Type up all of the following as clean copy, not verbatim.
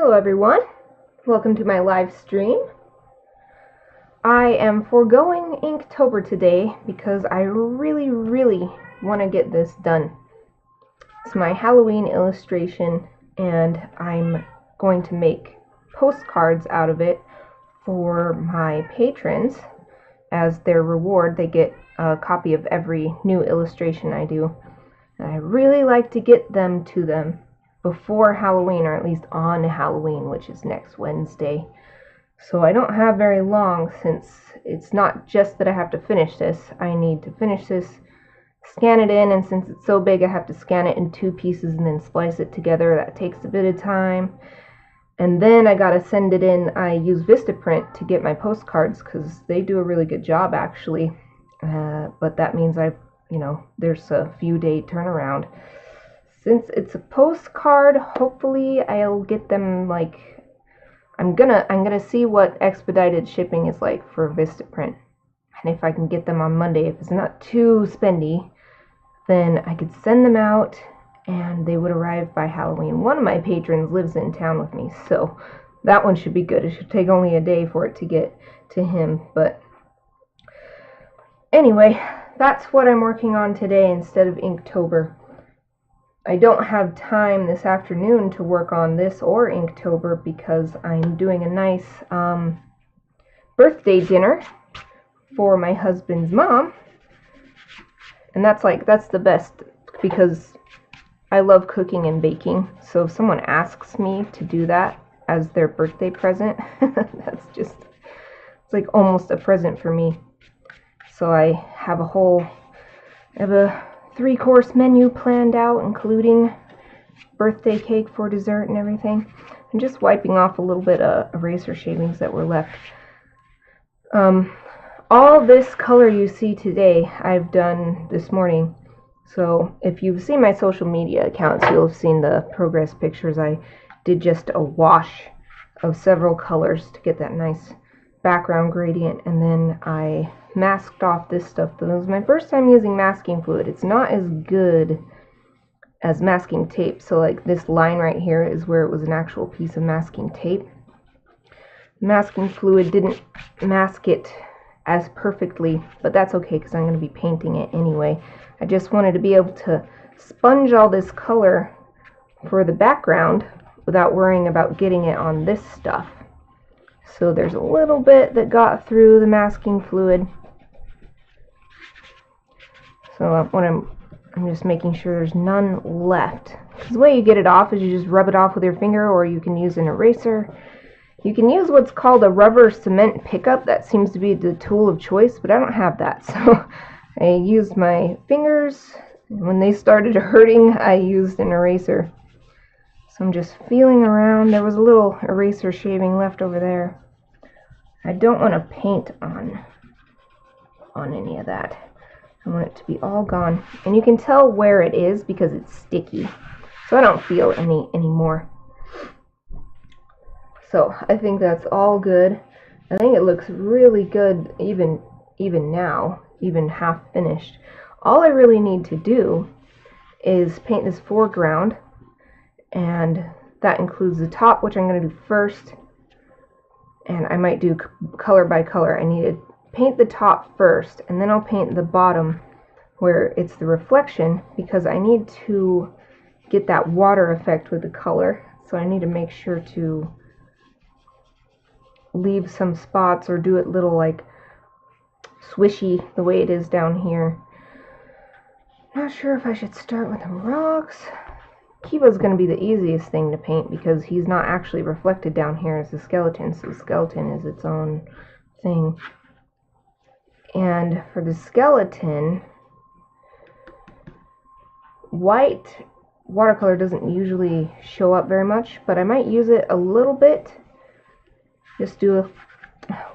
Hello everyone, welcome to my live stream. I am foregoing Inktober today because I really want to get this done. It's my Halloween illustration and I'm going to make postcards out of it for my patrons. As their reward, they get a copy of every new illustration I do. And I really like to get them to them before Halloween, or at least on Halloween, which is next Wednesday. So I don't have very long, since it's not just that I have to finish this. I need to finish this, scan it in, and since it's so big I have to scan it in 2 pieces and then splice it together. That takes a bit of time. And then I gotta send it in. I use Vistaprint to get my postcards because they do a really good job actually. But that means there's a few day turnaround. Since it's a postcard, hopefully I'll get them I'm gonna see what expedited shipping is like for Vistaprint. And if I can get them on Monday, if it's not too spendy, then I could send them out and they would arrive by Halloween. One of my patrons lives in town with me, so that one should be good. It should take only a day for it to get to him. But anyway, that's what I'm working on today instead of Inktober. I don't have time this afternoon to work on this or Inktober because I'm doing a nice birthday dinner for my husband's mom. And that's the best because I love cooking and baking. So if someone asks me to do that as their birthday present, it's like almost a present for me. So I have a 3-course menu planned out, including birthday cake for dessert and everything. I'm just wiping off a little bit of eraser shavings that were left. All this color you see today, I've done this morning. So if you've seen my social media accounts, you'll have seen the progress pictures. I did just a wash of several colors to get that nice background gradient, and then I masked off this stuff. This was my first time using masking fluid. It's not as good as masking tape. So like this line right here is where it was an actual piece of masking tape. Masking fluid didn't mask it as perfectly, but that's okay because I'm going to be painting it anyway. I just wanted to be able to sponge all this color for the background without worrying about getting it on this stuff. So there's a little bit that got through the masking fluid. So what I'm just making sure there's none left. Because the way you get it off is you just rub it off with your finger, or you can use an eraser. You can use what's called a rubber cement pickup. That seems to be the tool of choice, but I don't have that. So I used my fingers. When they started hurting, I used an eraser. So I'm just feeling around. There was a little eraser shaving left over there. I don't want to paint on any of that. I want it to be all gone. And you can tell where it is because it's sticky. So I don't feel any more. So I think that's all good. I think it looks really good even now, even half finished. All I really need to do is paint this foreground, and that includes the top, which I'm going to do first, and I might do color by color. I need to paint the top first, and then I'll paint the bottom where it's the reflection, because I need to get that water effect with the color. So I need to make sure to leave some spots or do it little like swishy the way it is down here. Not sure if I should start with the rocks. Kiba's going to be the easiest thing to paint because he's not actually reflected down here as the skeleton, so the skeleton is its own thing. And for the skeleton, white watercolor doesn't usually show up very much, but I might use it a little bit. Just do a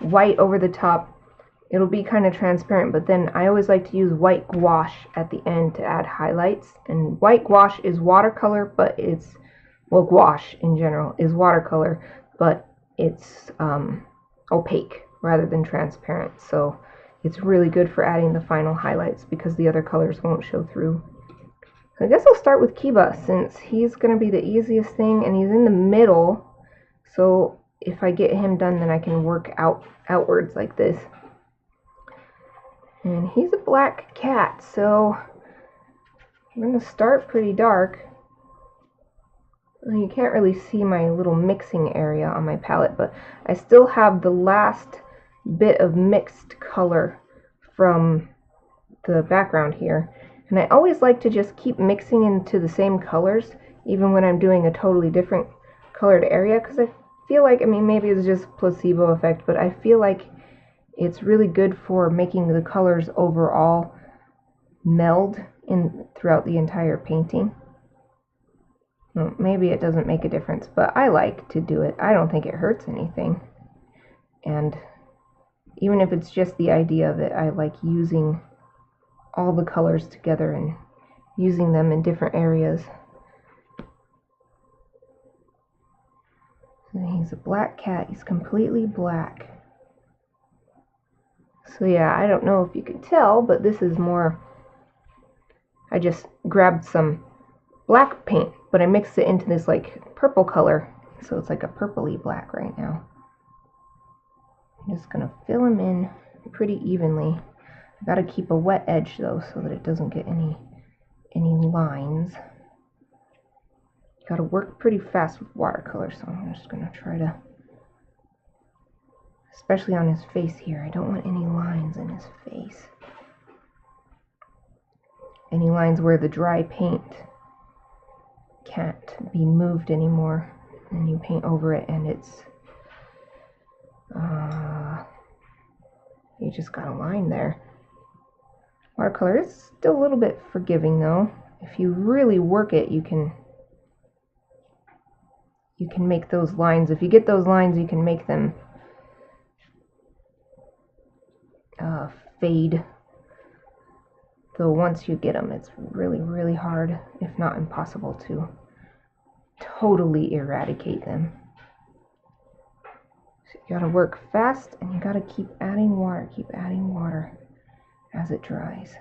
white over the top. It'll be kind of transparent, but then I always like to use white gouache at the end to add highlights. And white gouache is watercolor, but it's, well, gouache in general is watercolor, but it's opaque rather than transparent. So it's really good for adding the final highlights because the other colors won't show through. So I guess I'll start with Kiba since he's going to be the easiest thing, and he's in the middle So if I get him done, then I can work outwards like this. And he's a black cat, so I'm going to start pretty dark. You can't really see my little mixing area on my palette, but I still have the last bit of mixed color from the background here. And I always like to just keep mixing into the same colors, even when I'm doing a totally different colored area, because I feel like, I mean, maybe it's just placebo effect, but I feel like it's really good for making the colors overall meld in throughout the entire painting. Well, maybe it doesn't make a difference, but I like to do it. I don't think it hurts anything. And even if it's just the idea of it, I like using all the colors together and using them in different areas. And he's a black cat. He's completely black. So yeah, I don't know if you can tell, but this is more, I just grabbed some black paint, but I mixed it into this like purple color, so it's like a purpley black right now. I'm just gonna fill them in pretty evenly. I gotta keep a wet edge though, so that it doesn't get any lines. Gotta work pretty fast with watercolor, so I'm just gonna try to, especially on his face here, I don't want any lines in his face. Any lines where the dry paint can't be moved anymore, and you paint over it and it's you just got a line there. Watercolor is still a little bit forgiving though. If you really work it, you can make those lines. If you get those lines, you can make them fade. Though once you get them, it's really, really hard, if not impossible, to totally eradicate them. So you gotta work fast, and you gotta keep adding water as it dries.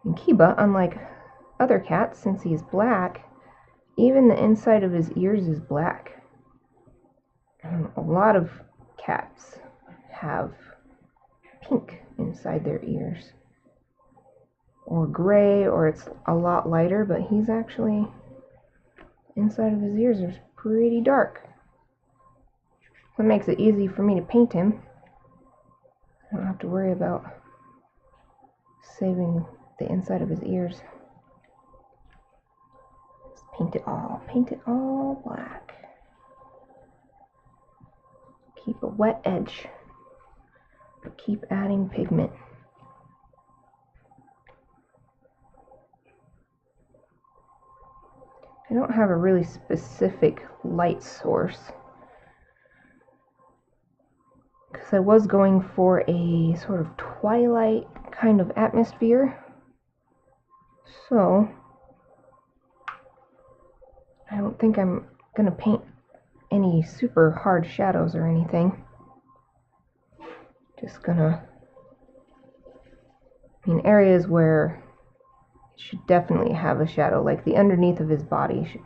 And Kiba, unlike other cats, since he's black, even the inside of his ears is black. And a lot of cats have pink inside their ears, or gray, or it's a lot lighter, but he's actually, inside of his ears is pretty dark. That makes it easy for me to paint him. I don't have to worry about saving the inside of his ears. Just paint it all black. Keep a wet edge, but keep adding pigment. I don't have a really specific light source, because I was going for a sort of twilight kind of atmosphere, so I don't think I'm gonna paint any super hard shadows or anything. Just gonna, areas where it should definitely have a shadow, like the underneath of his body should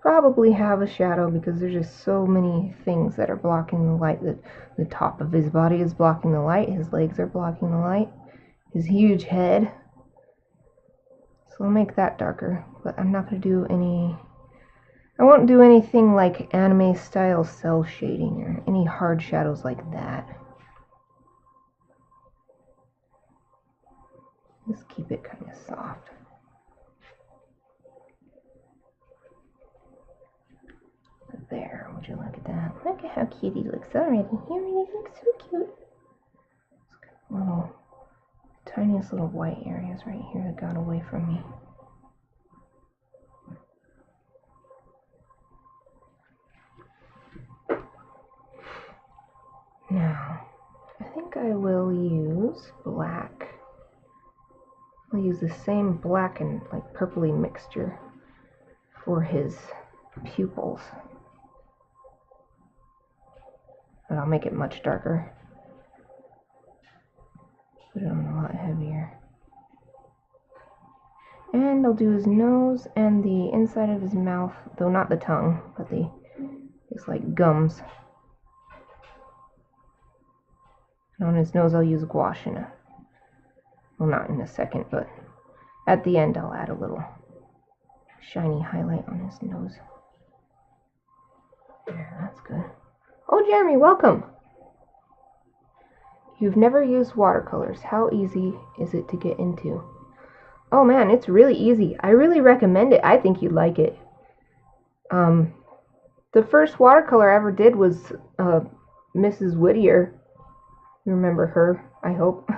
probably have a shadow, because there's just so many things that are blocking the light. The top of his body is blocking the light, his legs are blocking the light, his huge head. So I'll make that darker, but I'm not going to do I won't do anything like anime style cell shading or any hard shadows like that. Just keep it kind of soft. There, would you look at that? Look at how cute he looks already. He already looks so cute. Little, tiniest little white areas right here that got away from me. Now, I think I will use black. I'll use the same black and like purpley mixture for his pupils. But I'll make it much darker. Put it on a lot heavier. And I'll do his nose and the inside of his mouth, though not the tongue, but his like gums. And on his nose I'll use gouache well, not in a second, but at the end I'll add a little shiny highlight on his nose. Yeah, that's good. Oh, Jeremy, welcome! You've never used watercolors. How easy is it to get into? Oh man, it's really easy. I really recommend it. I think you'd like it. The first watercolor I ever did was Mrs. Whittier. You remember her, I hope,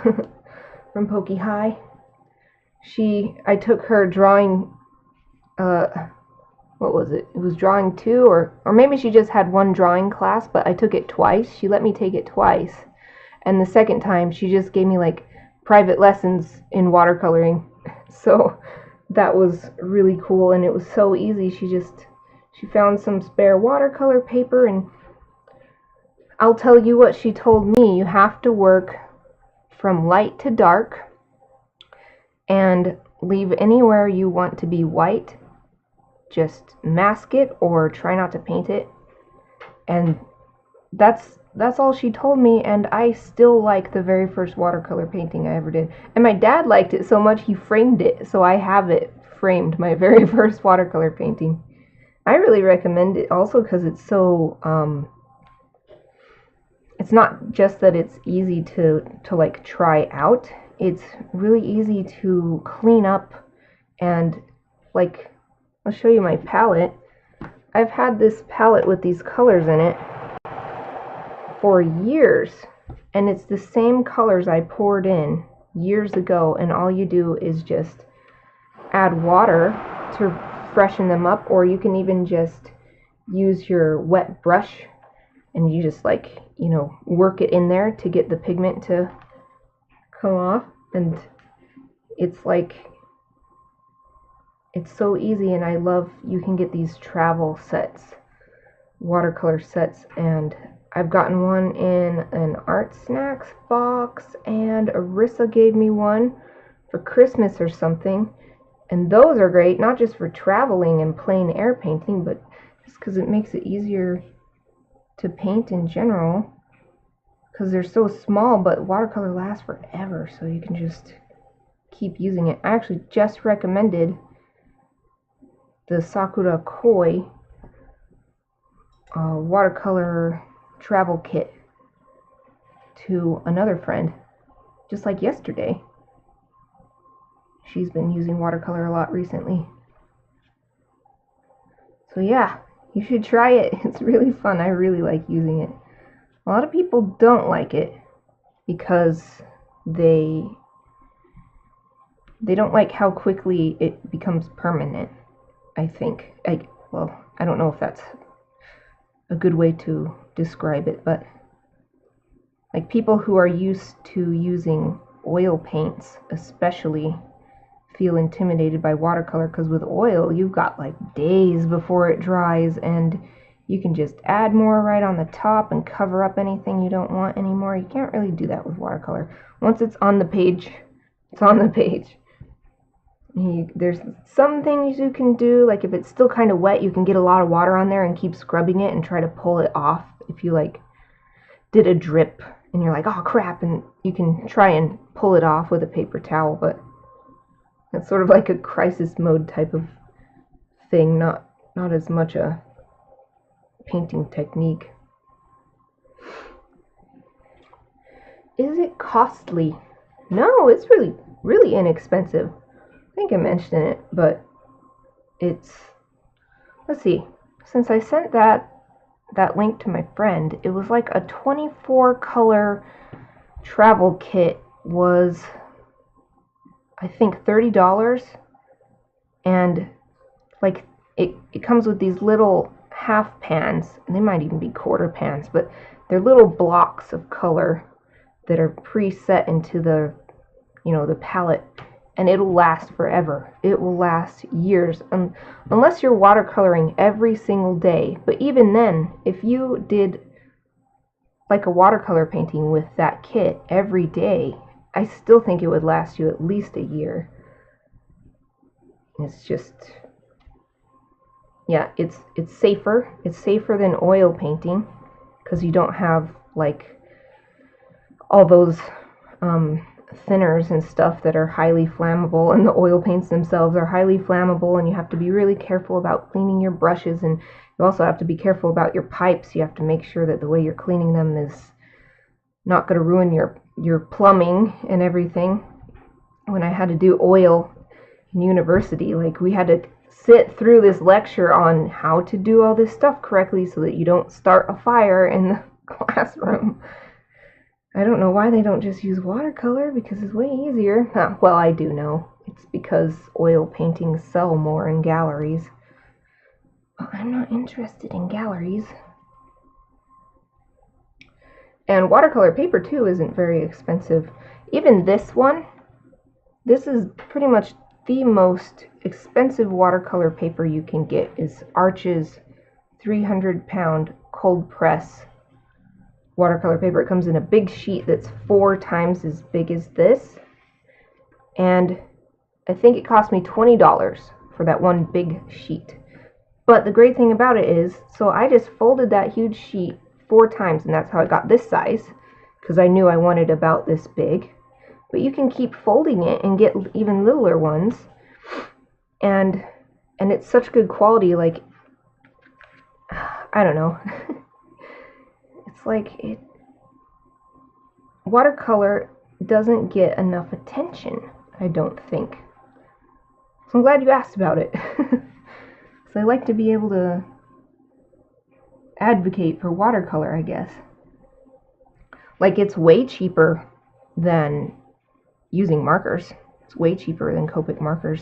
from Pokey High. I took her drawing, what was it? It was drawing 2, or maybe she just had one drawing class, but I took it twice. She let me take it twice. And the second time, she just gave me like private lessons in watercoloring. So that was really cool, and it was so easy. She found some spare watercolor paper, and I'll tell you what she told me. You have to work from light to dark and leave anywhere you want to be white. Just mask it or try not to paint it. And that's all she told me, and I still like the very first watercolor painting I ever did. And my dad liked it so much he framed it, so I have it framed, my very first watercolor painting. I really recommend it also because it's so it's not just that it's easy to like try out, it's really easy to clean up. And like, I'll show you my palette. I've had this palette with these colors in it for years, and it's the same colors I poured in years ago, and all you do is just add water to freshen them up, or you can even just use your wet brush and you just like, you know, work it in there to get the pigment to come off. And it's like, it's so easy. And I love, you can get these travel sets, watercolor sets, and I've gotten one in an Art Snacks box, and Arissa gave me one for Christmas or something. And those are great, not just for traveling and plein air painting, but just because it makes it easier to paint in general. Because they're so small, but watercolor lasts forever, so you can just keep using it. I actually just recommended the Sakura Koi watercolor travel kit to another friend just like yesterday. She's been using watercolor a lot recently. So yeah, you should try it. It's really fun. I really like using it. A lot of people don't like it because they don't like how quickly it becomes permanent, I think. Well, I don't know if that's a good way to describe it, but like people who are used to using oil paints especially feel intimidated by watercolor, because with oil you've got like days before it dries, and you can just add more right on the top and cover up anything you don't want anymore. You can't really do that with watercolor. Once it's on the page, it's on the page. There's some things you can do, like if it's still kind of wet, you can get a lot of water on there and keep scrubbing it and try to pull it off. If you like did a drip and you're like, oh crap, and you can try and pull it off with a paper towel, but that's sort of like a crisis mode type of thing, not as much a painting technique. Is it costly? No, it's really, really inexpensive. I think I mentioned it, but it's, let's see, since I sent that link to my friend, it was like a 24 color travel kit was, I think, $30, and like it comes with these little half pans, and they might even be quarter pans, but they're little blocks of color that are preset into the, you know, the palette, and it'll last forever. It will last years, unless you're watercoloring every single day. But even then, if you did like a watercolor painting with that kit every day, I still think it would last you at least a year. It's just, yeah, it's safer. It's safer than oil painting because you don't have like all those thinners and stuff that are highly flammable, and the oil paints themselves are highly flammable, and you have to be really careful about cleaning your brushes, and you also have to be careful about your pipes. You have to make sure that the way you're cleaning them is not going to ruin your plumbing and everything. When I had to do oil in university, like we had to sit through this lecture on how to do all this stuff correctly so that you don't start a fire in the classroom. I don't know why they don't just use watercolor, because it's way easier. Well, I do know. It's because oil paintings sell more in galleries. But I'm not interested in galleries. And watercolor paper, too, isn't very expensive. Even this one, this is pretty much the most expensive watercolor paper you can get, is Arch's 300-pound cold press watercolor paper. It comes in a big sheet that's 4 times as big as this, and I think it cost me $20 for that one big sheet. But the great thing about it is, so I just folded that huge sheet 4 times, and that's how I got this size, because I knew I wanted about this big. But you can keep folding it and get even littler ones, and it's such good quality. Like, I don't know. It's like watercolor doesn't get enough attention, I don't think. So I'm glad you asked about it. So I like to be able to advocate for watercolor, I guess. Like, it's way cheaper than using markers. It's way cheaper than Copic markers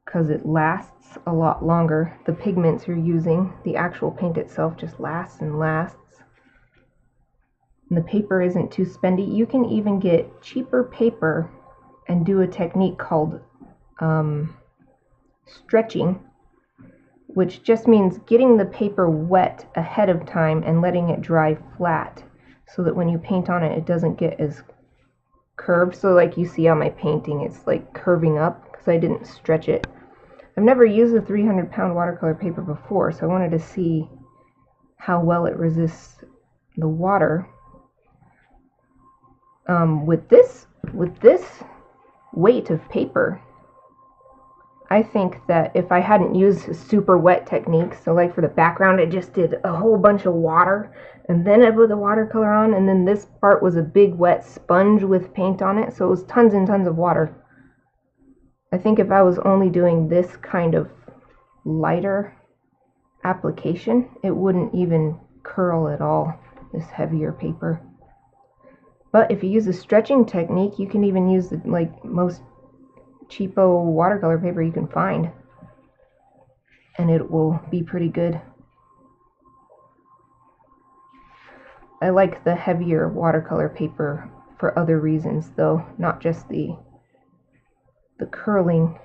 because it lasts a lot longer. The pigments you're using, the actual paint itself, just lasts and lasts. And the paper isn't too spendy. You can even get cheaper paper and do a technique called stretching, which just means getting the paper wet ahead of time and letting it dry flat so that when you paint on it, it doesn't get as curved. So like you see on my painting, it's like curving up because I didn't stretch it. I've never used a 300-pound watercolor paper before, so I wanted to see how well it resists the water. With this weight of paper, I think that if I hadn't used super wet techniques, so like for the background, I just did a whole bunch of water, and then I put the watercolor on, and then this part was a big wet sponge with paint on it, so it was tons and tons of water. I think if I was only doing this kind of lighter application, it wouldn't even curl at all, this heavier paper. But if you use a stretching technique, you can even use the most cheapo watercolor paper you can find, and it will be pretty good. I like the heavier watercolor paper for other reasons though, not just the curling.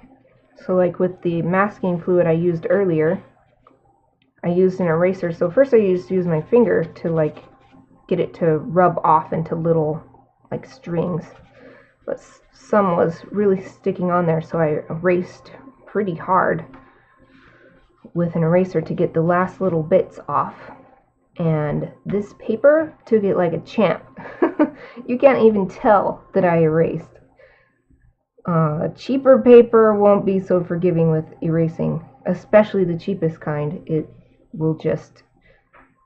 So like with the masking fluid I used earlier, I used an eraser. So first I used my finger to like get it to rub off into little like strings, but some was really sticking on there, so I erased pretty hard with an eraser to get the last little bits off. And this paper took it like a champ. You can't even tell that I erased. Cheaper paper won't be so forgiving with erasing, especially the cheapest kind. It will just,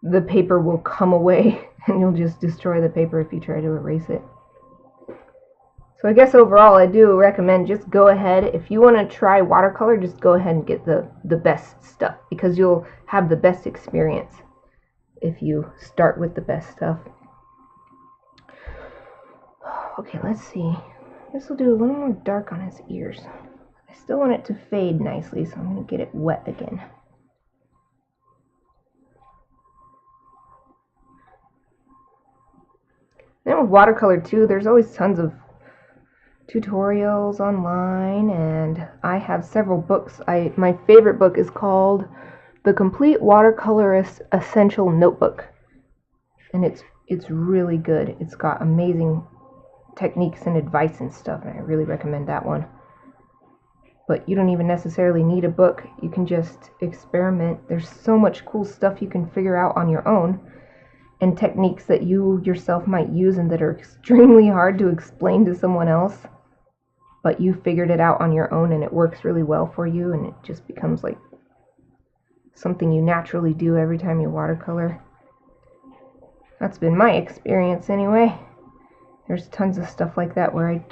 the paper will come away and you'll just destroy the paper if you try to erase it. So I guess overall I do recommend just go ahead, if you want to try watercolor, just go ahead and get the best stuff, because you'll have the best experience if you start with the best stuff. Okay, let's see. This will do a little more dark on his ears. I still want it to fade nicely, so I'm going to get it wet again. Then with watercolor too, there's always tons of tutorials online, and I have several books. My favorite book is called The Complete Watercolorist Essential Notebook, and it's really good. It's got amazing techniques and advice and stuff, and I really recommend that one. but you don't even necessarily need a book. You can just experiment. There's so much cool stuff you can figure out on your own, and techniques that you yourself might use and that are extremely hard to explain to someone else, but you figured it out on your own and it works really well for you, and it just becomes like something you naturally do every time you watercolor. That's been my experience anyway. There's tons of stuff like that where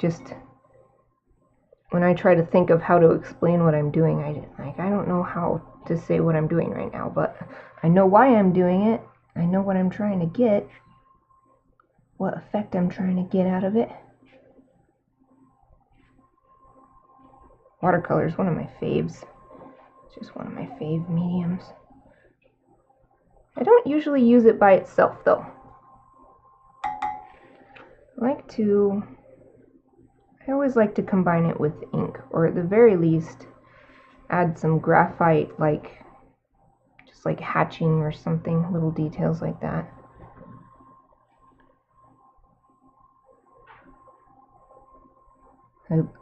when I try to think of how to explain what I'm doing, I don't know how to say what I'm doing right now, but I know why I'm doing it. I know what I'm trying to get, what effect I'm trying to get out of it. Watercolor is one of my faves. It's just one of my fave mediums. I don't usually use it by itself though. I always like to combine it with ink, or at the very least add some graphite, just like hatching or something, little details like that.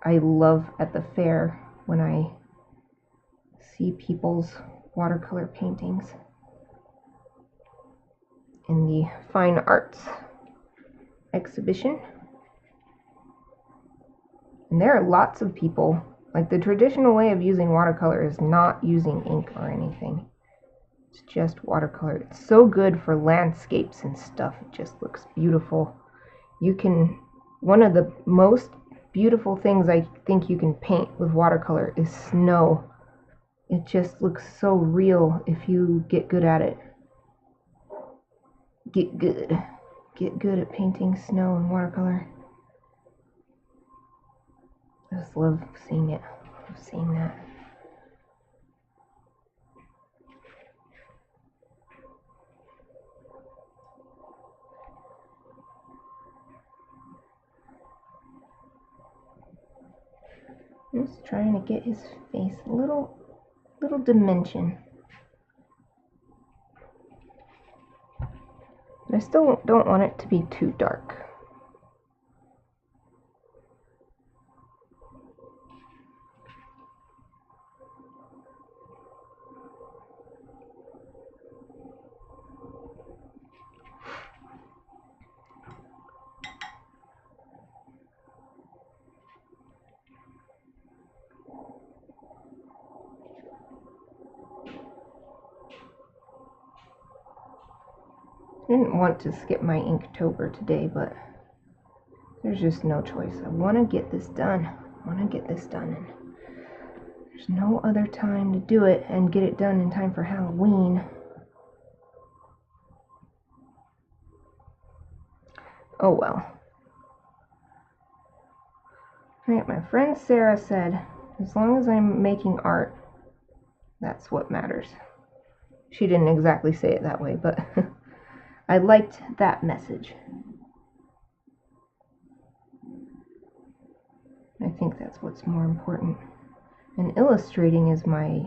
I love at the fair when I see people's watercolor paintings in the fine arts exhibition. And there are lots of people, like the traditional way of using watercolor is not using ink or anything. It's just watercolor. It's so good for landscapes and stuff. It just looks beautiful. One of the most beautiful things I think you can paint with watercolor is snow. It just looks so real if you get good at it. Get good at painting snow and watercolor. I just love seeing it. I love seeing that. I'm just trying to get his face a little dimension. But I still don't want it to be too dark. I didn't want to skip my Inktober today, but there's just no choice. I want to get this done. And there's no other time to do it and get it done in time for Halloween. Oh well. Alright, my friend Sarah said, as long as I'm making art, that's what matters. She didn't exactly say it that way, but I liked that message. I think that's what's more important. And illustrating is my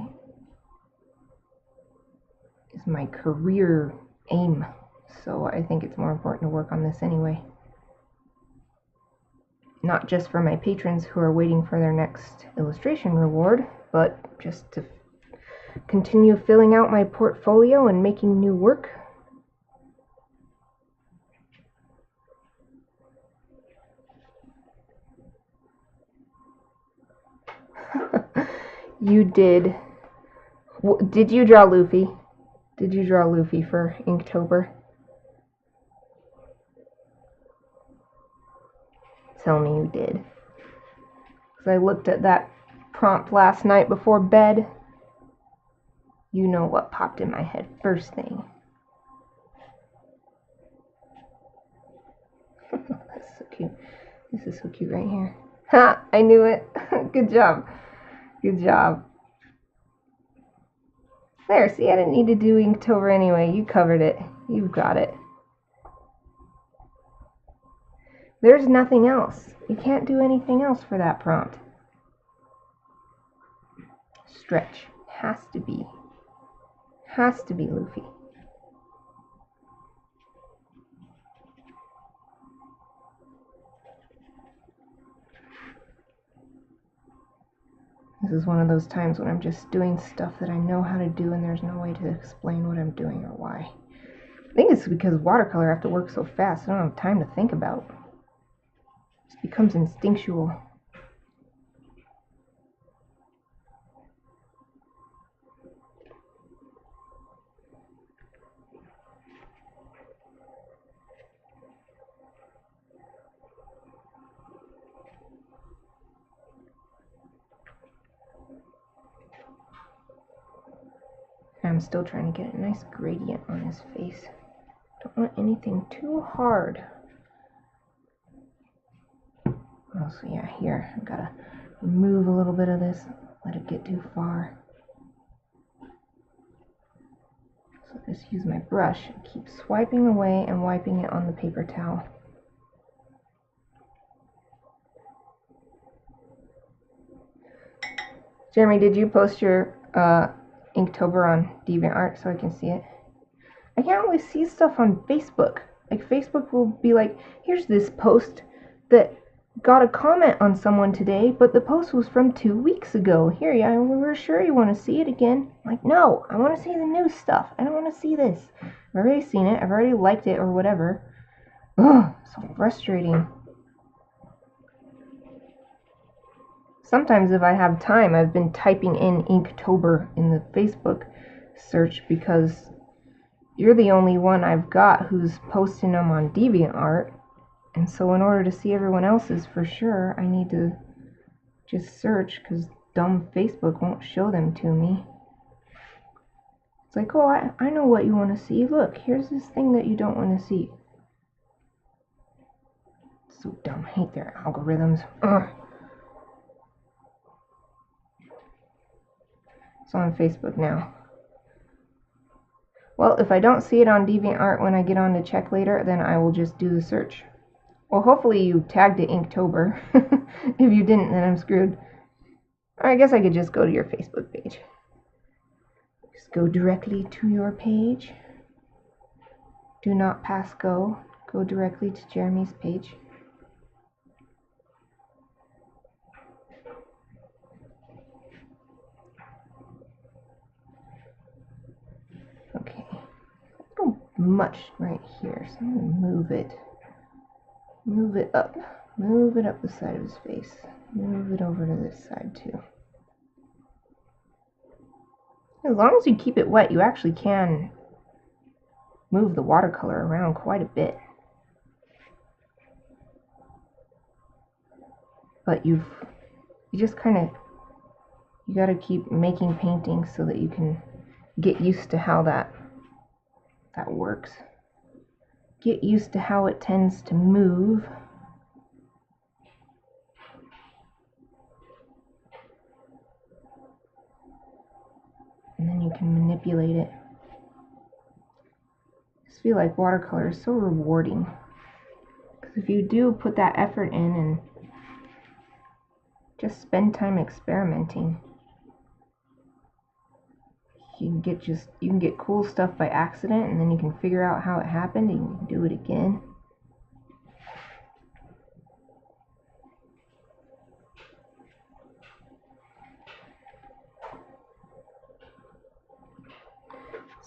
career aim, so I think it's more important to work on this anyway. Not just for my patrons who are waiting for their next illustration reward, but just to continue filling out my portfolio and making new work. You did. Did you draw Luffy? Did you draw Luffy for Inktober? Tell me you did. Because I looked at that prompt last night before bed. You know what popped in my head first thing. That's so cute. This is so cute right here. Ha! I knew it. Good job. Good job. There, see, I didn't need to do Inktober anyway. You covered it. You've got it. There's nothing else. You can't do anything else for that prompt. Stretch. Has to be. Has to be Luffy. This is one of those times when I'm just doing stuff that I know how to do and there's no way to explain what I'm doing or why. I think it's because watercolor I have to work so fast, I don't have time to think about. It becomes instinctual. I'm still trying to get a nice gradient on his face. Don't want anything too hard. Oh, so yeah, here, I've got to remove a little bit of this, let it get too far. So just use my brush and keep swiping away and wiping it on the paper towel. Jeremy, did you post your Inktober on DeviantArt so I can see it? I can't always see stuff on Facebook. Like, Facebook will be like, here's this post that got a comment on someone today, but the post was from 2 weeks ago. Here, yeah, we're sure you want to see it again. I'm like, no, I want to see the new stuff. I don't want to see this. I've already seen it. I've already liked it or whatever. Ugh, so frustrating. Sometimes if I have time, I've been typing in Inktober in the Facebook search because you're the only one I've got who's posting them on DeviantArt. And so in order to see everyone else's for sure, I need to just search because dumb Facebook won't show them to me. It's like, oh, I know what you want to see. Look, here's this thing that you don't want to see. It's so dumb. I hate their algorithms. Ugh. It's on Facebook now. Well, if I don't see it on DeviantArt when I get on to check later, then I will just do the search. Well, hopefully you tagged it Inktober. If you didn't, then I'm screwed. Or I guess I could just go to your Facebook page. Just go directly to your page. Do not pass go. Go directly to Jeremy's page. Okay. Not much right here, so I'm going to move it. Move it up. Move it up the side of his face. Move it over to this side too. As long as you keep it wet, you actually can move the watercolor around quite a bit. But you just kind of, you got to keep making paintings so that you can get used to how that works. Get used to how it tends to move. And then you can manipulate it. I just feel like watercolor is so rewarding. Because if you do put that effort in and just spend time experimenting, you can get cool stuff by accident, and then you can figure out how it happened and you can do it again.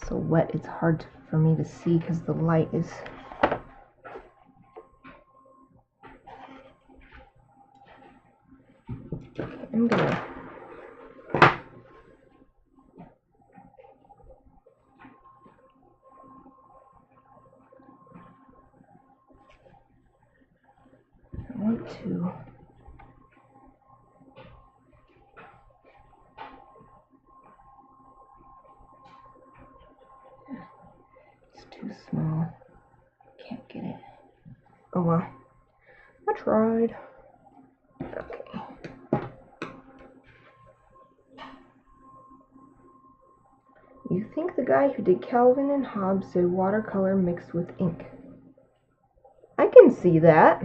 So wet, it's hard for me to see because the light is I'm gonna want to it's too small. Can't get it. Oh well. I tried. Okay. You think the guy who did Calvin and Hobbes did watercolor mixed with ink? I can see that.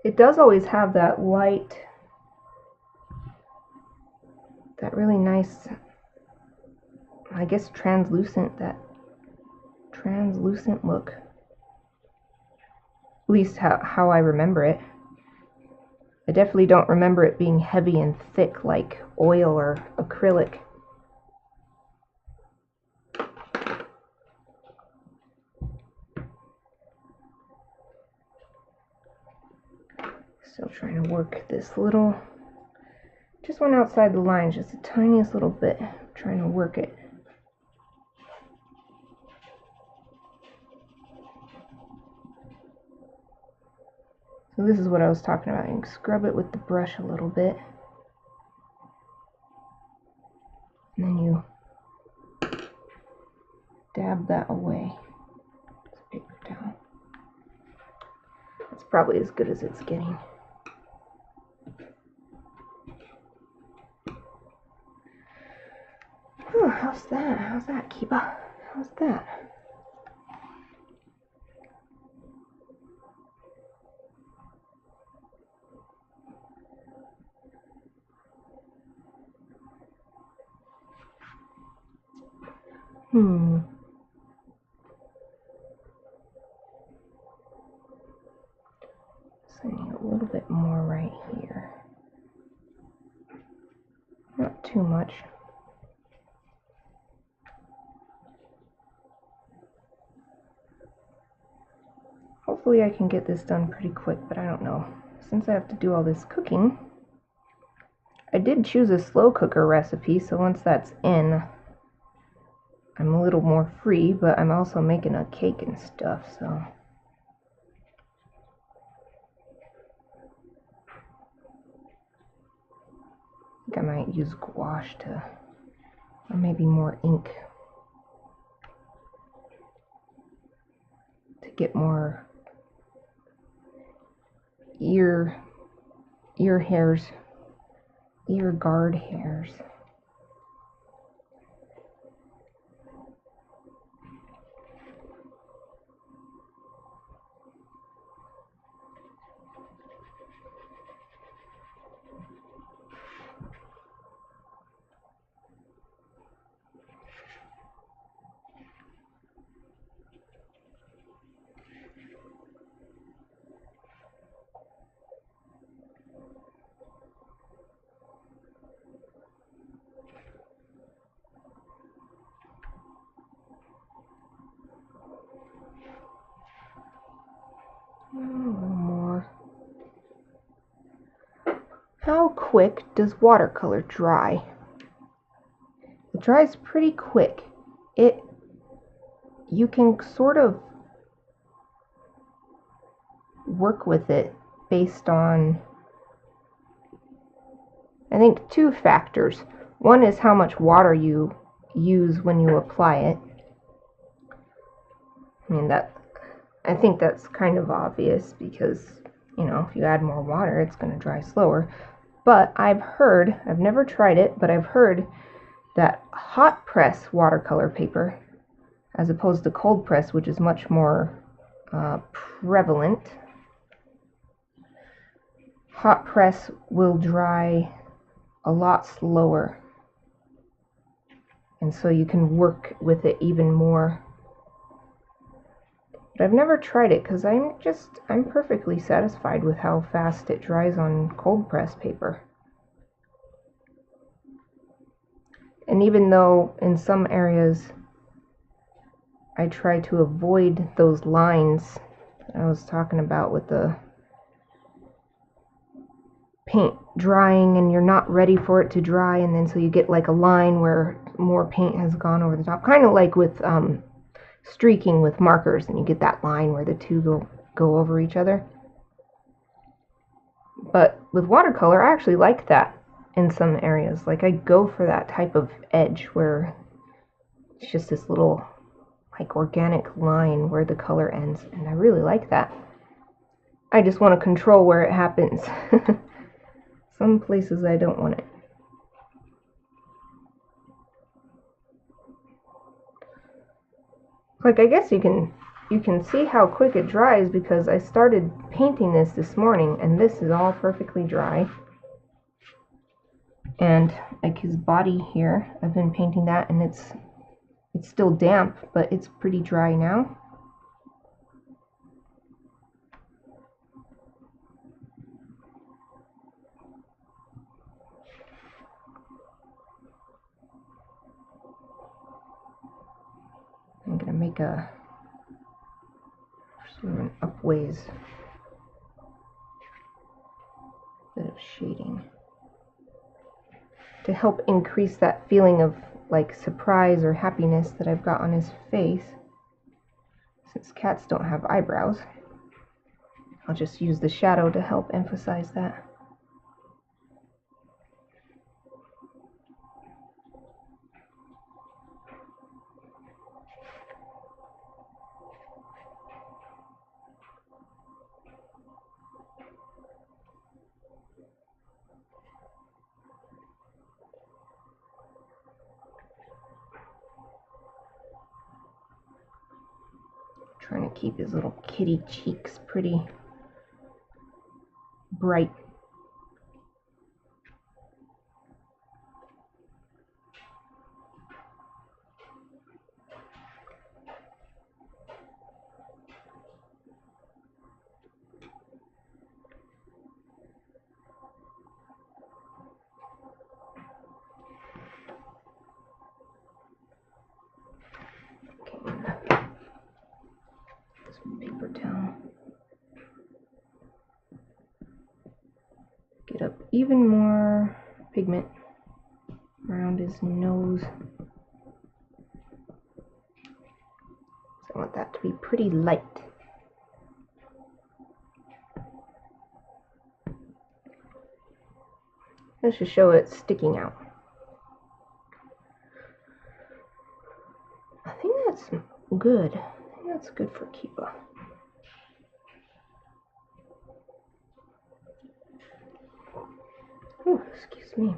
It does always have that light, that really nice, I guess translucent look. At least how I remember it. I definitely don't remember it being heavy and thick like oil or acrylic. Still trying to work this little, just went outside the line, just the tiniest little bit, trying to work it. So this is what I was talking about. You can scrub it with the brush a little bit. And then you dab that away. This paper towel. That's probably as good as it's getting. Ooh, how's that? How's that, Kiba? How's that? So I need a little bit more right here. Not too much. Hopefully I can get this done pretty quick, but I don't know. Since I have to do all this cooking, I did choose a slow cooker recipe, so once that's in, I'm a little more free, but I'm also making a cake and stuff, so. I think I might use gouache to, or maybe more ink to get more ear hairs, ear guard hairs. A little more. How quick does watercolor dry? It dries pretty quick. You can sort of work with it based on, I think, two factors. One is how much water you use when you apply it. I mean, I think that's kind of obvious because, you know, if you add more water, it's going to dry slower. But I've never tried it, but I've heard that hot press watercolor paper, as opposed to cold press, which is much more prevalent, hot press will dry a lot slower. And so you can work with it even more. But I've never tried it because I'm perfectly satisfied with how fast it dries on cold press paper. And even though in some areas I try to avoid those lines I was talking about with the paint drying and you're not ready for it to dry, and then so you get like a line where more paint has gone over the top, kind of like with streaking with markers, and you get that line where the two go over each other. But with watercolor, I actually like that in some areas. Like, I go for that type of edge where it's just this little like organic line where the color ends, and I really like that. I just want to control where it happens. Some places I don't want it. Like, I guess you can see how quick it dries because I started painting this morning, and this is all perfectly dry. And like his body here, I've been painting that, and it's still damp, but it's pretty dry now. I'm going to make a sort of an upways bit of shading to help increase that feeling of like surprise or happiness that I've got on his face. Since cats don't have eyebrows, I'll just use the shadow to help emphasize that. Trying to keep his little kitty cheeks pretty bright. Paper towel. Get up even more pigment around his nose. So I want that to be pretty light. Let's just show it sticking out. I think that's good. I think that's good for Kiba. Oh, excuse me.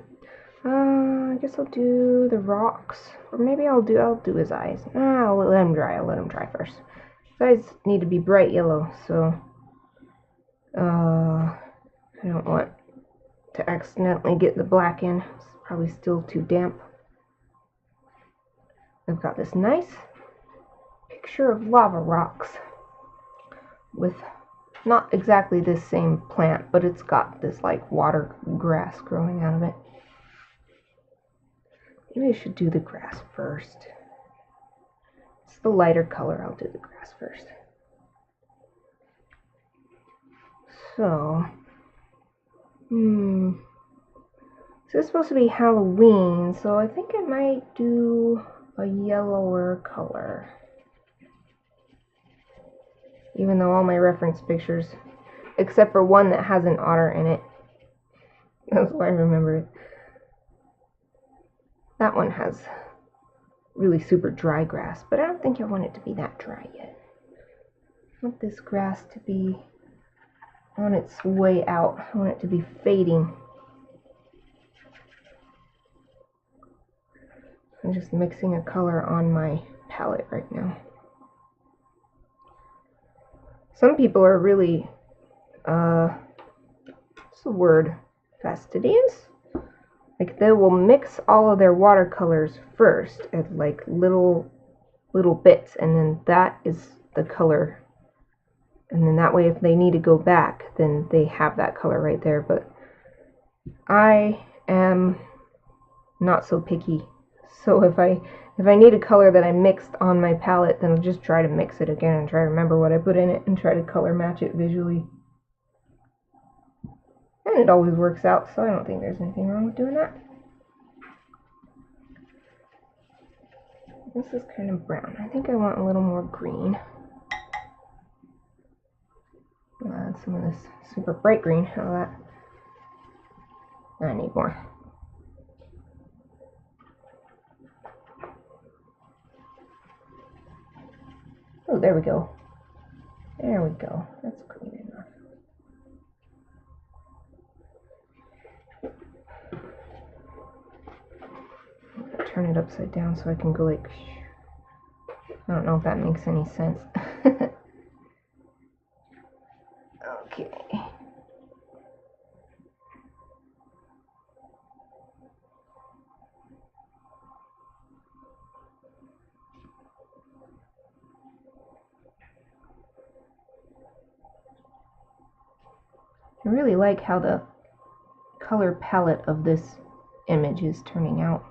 I guess I'll do the rocks, or maybe I'll do his eyes. I'll let him dry. I'll let him dry first. His eyes need to be bright yellow, so I don't want to accidentally get the black in. It's probably still too damp. I've got this nice picture of lava rocks with not exactly this same plant, but it's got this like water grass growing out of it. Maybe I should do the grass first. It's the lighter color. I'll do the grass first. So, so it's supposed to be Halloween, so I think I might do a yellower color. Even though all my reference pictures, except for one that has an otter in it, that's why I remember it. That one has really super dry grass, but I don't think I want it to be that dry yet. I want this grass to be on its way out. I want it to be fading. I'm just mixing a color on my palette right now. Some people are really, what's the word, fastidious? Like they will mix all of their watercolors first at like little bits, and then that is the color. And then that way if they need to go back, then they have that color right there. But I am not so picky. So if I need a color that I mixed on my palette, then I'll just try to mix it again and try to remember what I put in it and try to color match it visually. And it always works out, so I don't think there's anything wrong with doing that. This is kind of brown. I think I want a little more green. I'll add some of this super bright green out of that. I need more. Oh, there we go. There we go. That's green enough. Turn it upside down so I can go like, I don't know if that makes any sense. Okay. I really like how the color palette of this image is turning out.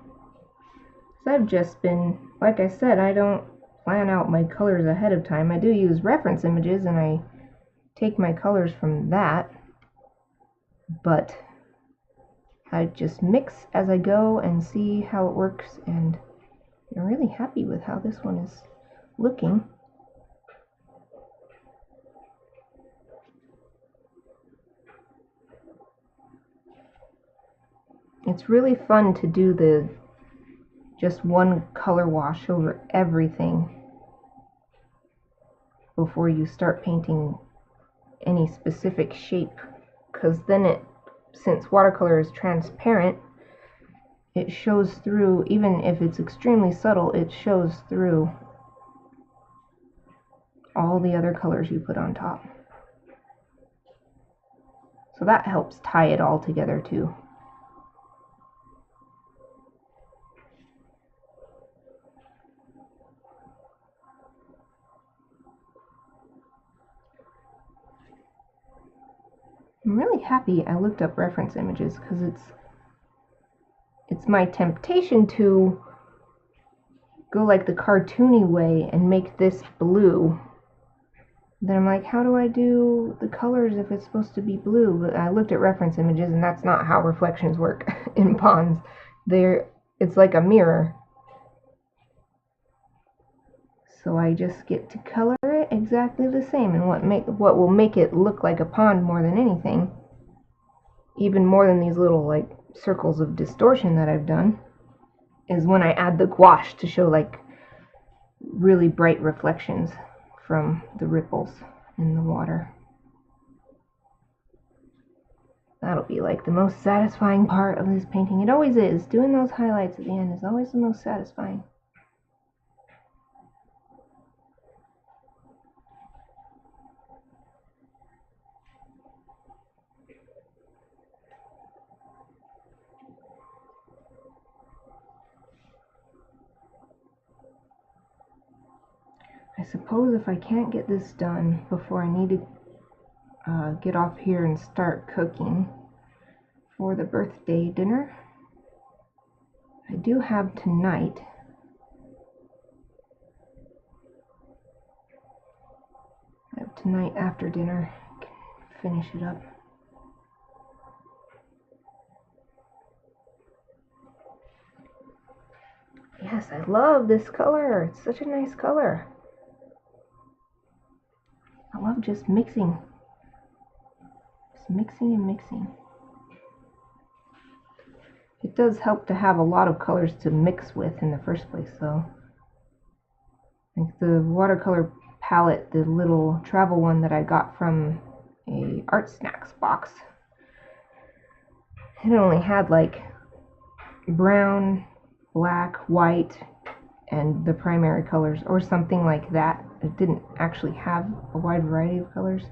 So I've just been, like I said, I don't plan out my colors ahead of time. I do use reference images and I take my colors from that, but I just mix as I go and see how it works, and I'm really happy with how this one is looking. It's really fun to do the just one color wash over everything before you start painting any specific shape, because then since watercolor is transparent, it shows through. Even if it's extremely subtle, it shows through all the other colors you put on top. So that helps tie it all together too. I'm really happy I looked up reference images, because it's my temptation to go like the cartoony way and make this blue. Then I'm like, how do I do the colors if it's supposed to be blue? But I looked at reference images, and that's not how reflections work in ponds. It's like a mirror. So I just get to color it exactly the same, and what will make it look like a pond more than anything, even more than these little like circles of distortion that I've done, is when I add the gouache to show like really bright reflections from the ripples in the water. That'll be like the most satisfying part of this painting. It always is. Doing those highlights at the end is always the most satisfying. I suppose if I can't get this done before I need to get off here and start cooking for the birthday dinner, I do have tonight. I have tonight after dinner. I can finish it up. Yes, I love this color. It's such a nice color. I love just mixing. Just mixing and mixing. It does help to have a lot of colors to mix with in the first place, though. Like the watercolor palette, the little travel one that I got from a Art Snacks box, it only had like brown, black, white, and the primary colors, or something like that. It didn't actually have a wide variety of colors.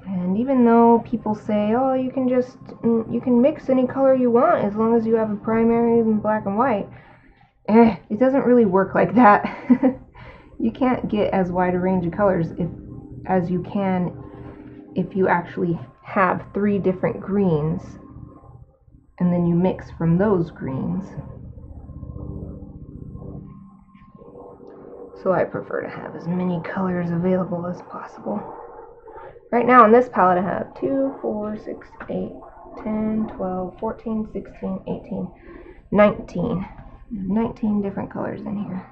And even though people say, oh, you can mix any color you want as long as you have a primary in black and white, it doesn't really work like that. You can't get as wide a range of colors as you can if you actually have 3 different greens and then you mix from those greens. So I prefer to have as many colors available as possible. Right now on this palette I have 2, 4, 6, 8, 10, 12, 14, 16, 18, 19. 19 different colors in here.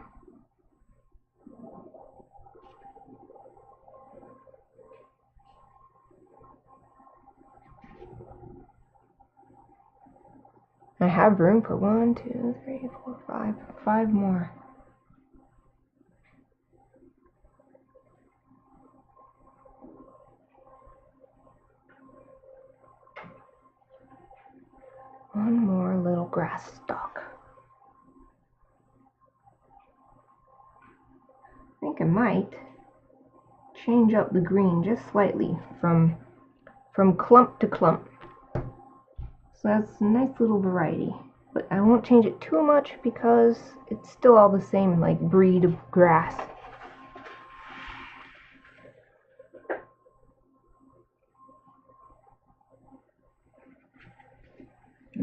I have room for 1, 2, 3, 4, 5 more. One more little grass stalk. I think I might change up the green just slightly from clump to clump. So that's a nice little variety. But I won't change it too much because it's still all the same like breed of grass.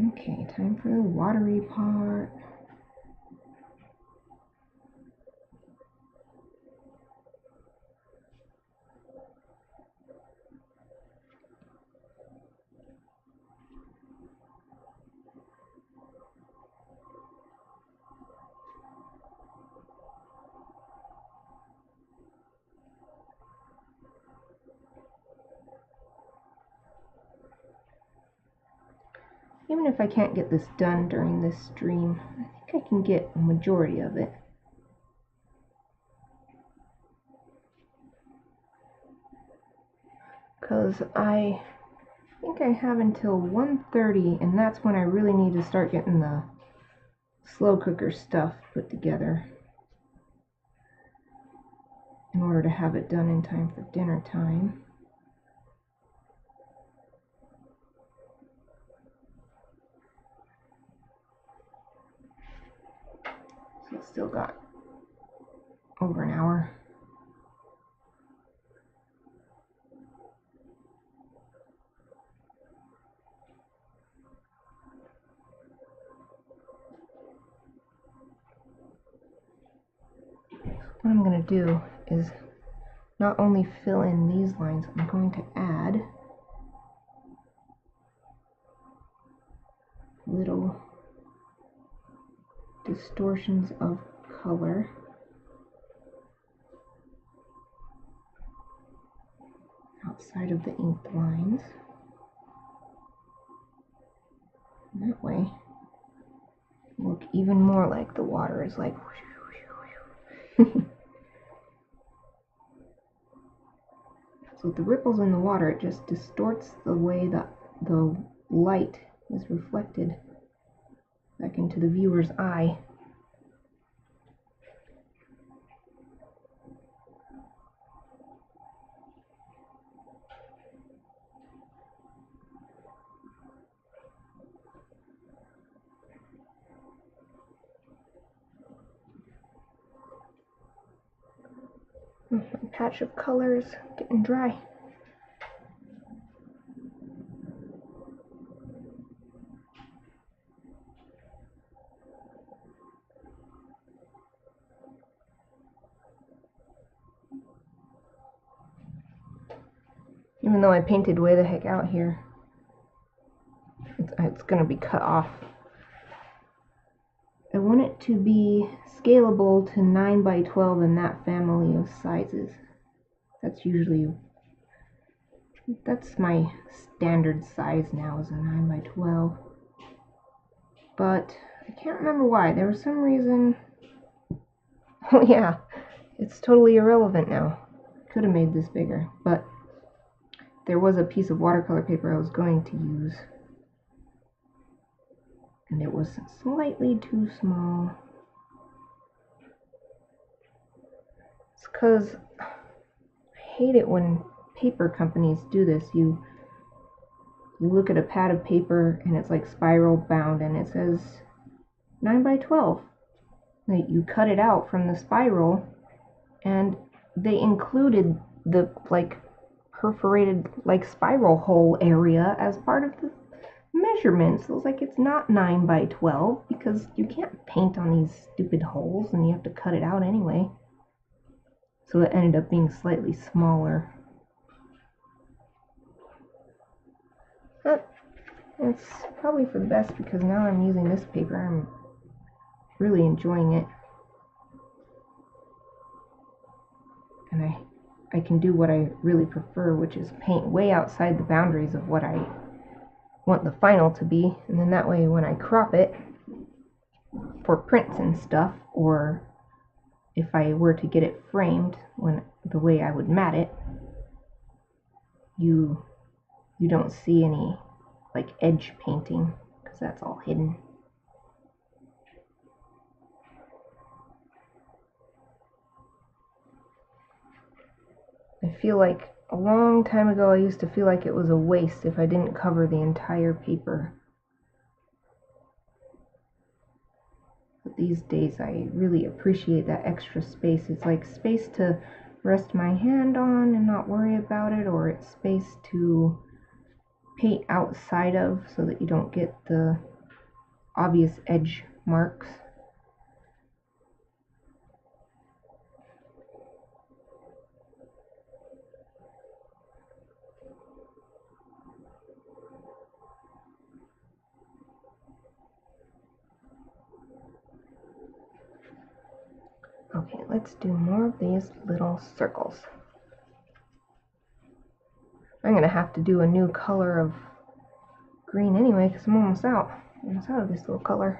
Okay, time for the watery part. even if I can't get this done during this stream, I think I can get a majority of it. Because I think I have until 1:30, and that's when I really need to start getting the slow cooker stuff put together in order to have it done in time for dinner time. So it's still got over an hour. What I'm going to do is not only fill in these lines, I'm going to add little distortions of color outside of the inked lines. And that way, it'll look even more like the water is like So with the ripples in the water, it just distorts the way that the light is reflected back into the viewer's eye. My patch of color is getting dry. Even though I painted way the heck out here, it's going to be cut off. I want it to be scalable to 9 by 12 in that family of sizes. That's my standard size now, is a 9 by 12. But I can't remember why. There was some reason. Oh yeah, it's totally irrelevant now. Could have made this bigger, but there was a piece of watercolor paper I was going to use, and it was slightly too small. It's because I hate it when paper companies do this. You look at a pad of paper and it's like spiral bound and it says 9 by 12. You cut it out from the spiral, and they included the like perforated like spiral hole area as part of the measurements. So it's like, it's not 9 by 12 because you can't paint on these stupid holes and you have to cut it out anyway. So it ended up being slightly smaller. But it's probably for the best because now I'm using this paper. I'm really enjoying it. And I can do what I really prefer, which is paint way outside the boundaries of what I want the final to be, and then that way when I crop it for prints and stuff, or if I were to get it framed the way I would mat it, you don't see any like edge painting because that's all hidden. I feel like a long time ago I used to feel like it was a waste if I didn't cover the entire paper. But these days I really appreciate that extra space. It's like space to rest my hand on and not worry about it, or it's space to paint outside of so that you don't get the obvious edge marks. Okay, let's do more of these little circles. I'm going to have to do a new color of green anyway, because I'm almost out. I'm almost out of this little color.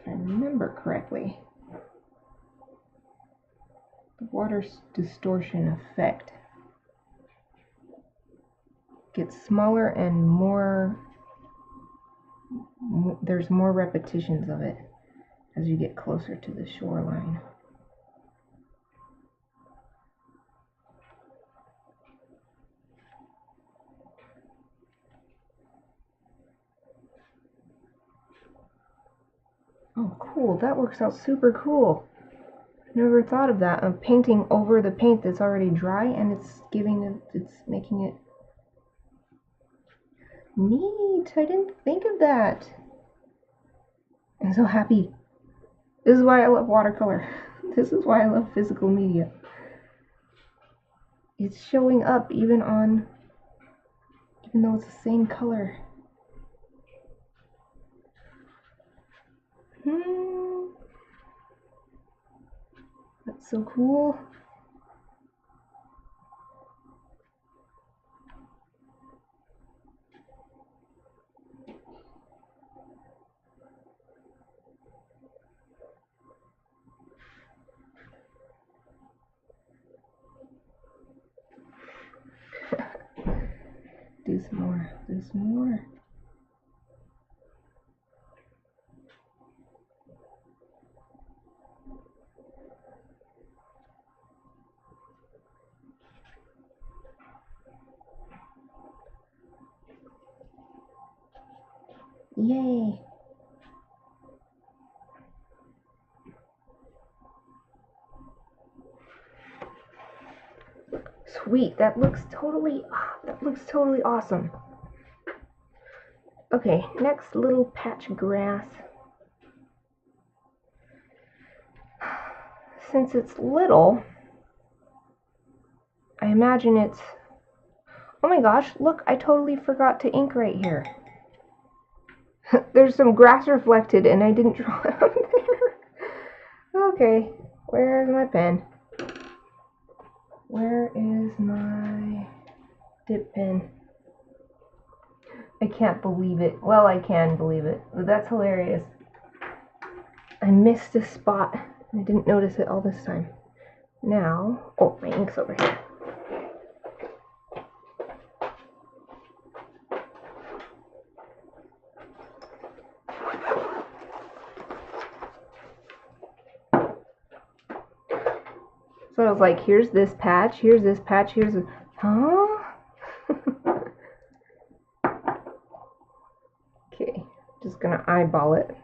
If I remember correctly, the water distortion effect gets smaller and there's more repetitions of it as you get closer to the shoreline. Oh, cool. That works out super cool. Never thought of that. I'm painting over the paint that's already dry, and it's making it neat. I didn't think of that. I'm so happy. This is why I love watercolor. This is why I love physical media. It's showing up even though it's the same color. That's so cool. Do some more. Do some more. Yay! Sweet, that looks totally awesome. Okay, next little patch of grass. Since it's little, I imagine it's... Oh my gosh, look, I totally forgot to ink right here. There's some grass reflected and I didn't draw it on there. Okay, where's my pen? Where is my dip pen? I can't believe it. Well, I can believe it, but that's hilarious. I missed a spot and I didn't notice it all this time. Now, oh, my ink's over here. So I was like, here's this patch, here's this patch, here's a... Huh? Okay, just gonna eyeball it.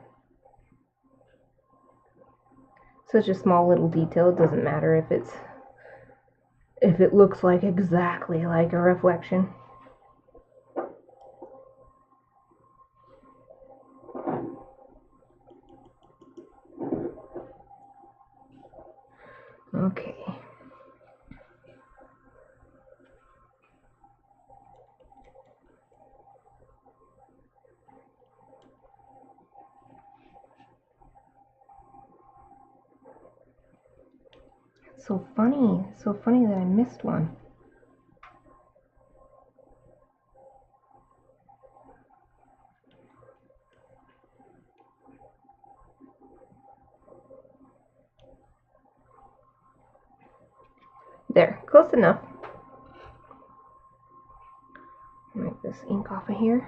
Such a small little detail, it doesn't matter if it looks like exactly like a reflection. Okay. So funny that I missed one. There, close enough. Wipe this ink off of here.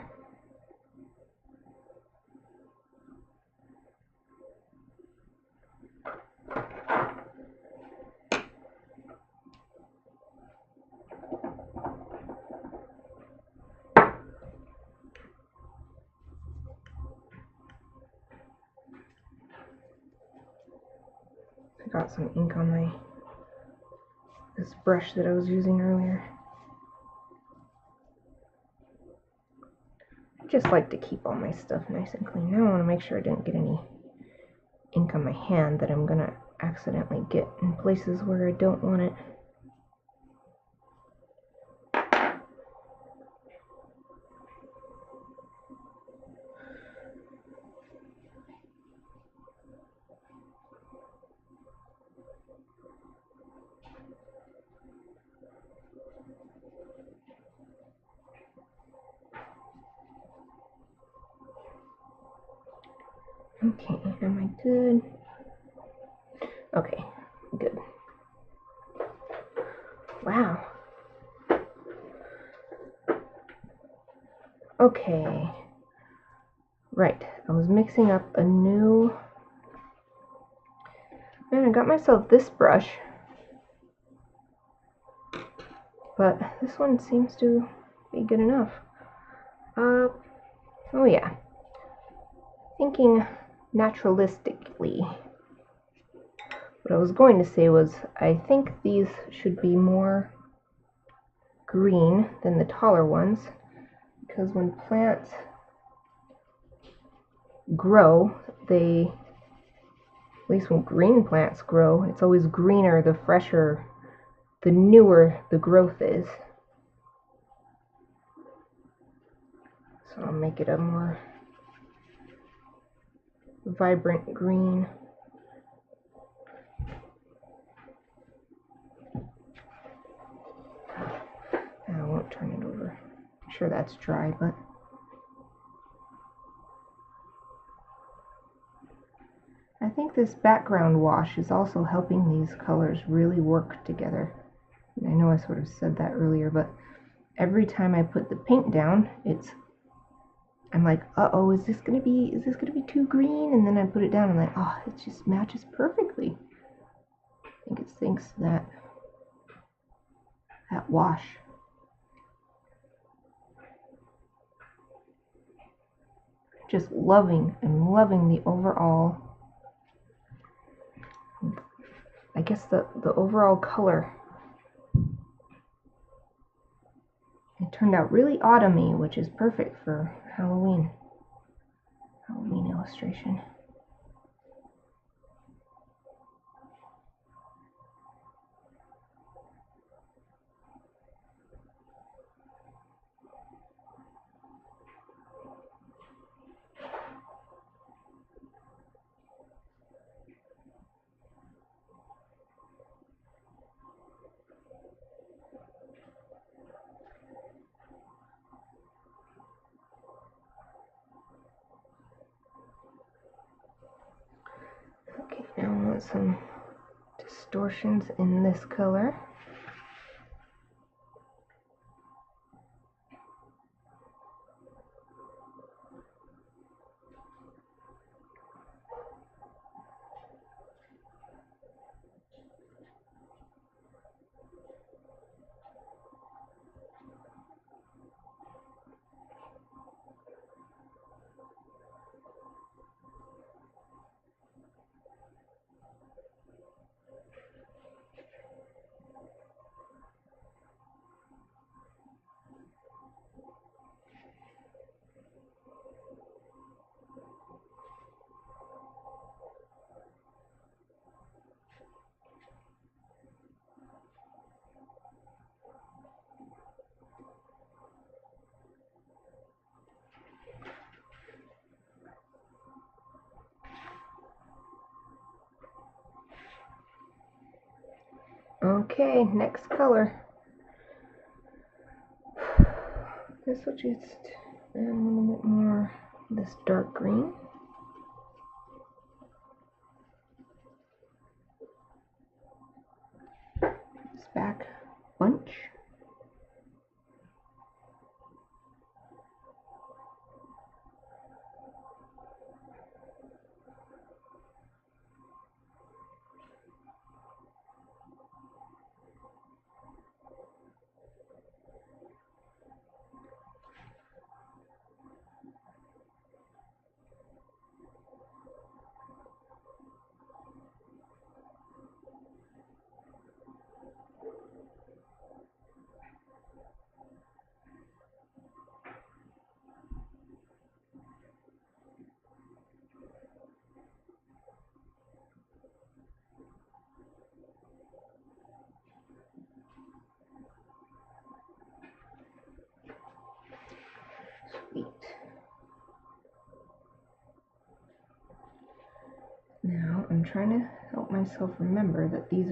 I got some ink on this brush that I was using earlier. I just like to keep all my stuff nice and clean. Now I want to make sure I didn't get any ink on my hand that I'm gonna accidentally get in places where I don't want it. Okay, am I good? Okay, good. Wow. Okay. Right, I was mixing up a new... Man, I got myself this brush. But this one seems to be good enough. Oh yeah. Thinking naturalistically. What I was going to say was, I think these should be more green than the taller ones, because when plants grow, at least when green plants grow, it's always greener the fresher, the newer the growth is. So I'll make it a more vibrant green. I won't turn it over. I'm sure that's dry, but I think this background wash is also helping these colors really work together. And I know I sort of said that earlier, but every time I put the paint down, I'm like, uh-oh, is this gonna be too green? And then I put it down, I'm like, oh, it just matches perfectly. I think it's thanks to that wash. Just loving the overall, I guess the overall color. It turned out really autumny, which is perfect for Halloween illustration. Okay, now I want some distortions in this color. Okay, next color. This will just add a little bit more of this dark green. This back bunch. Sweet. Now I'm trying to help myself remember that these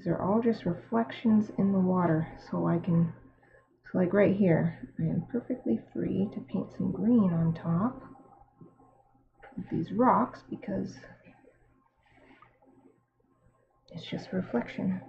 are all just reflections in the water, so like right here, I am perfectly free to paint some green on top. with these rocks because it's just reflection.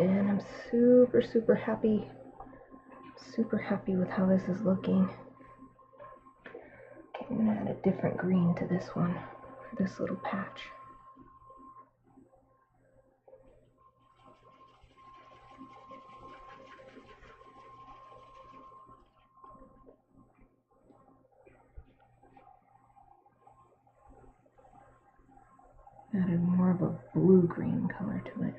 And I'm super happy with how this is looking. Okay, I'm gonna add a different green to this one, this little patch. Added more of a blue-green color to it.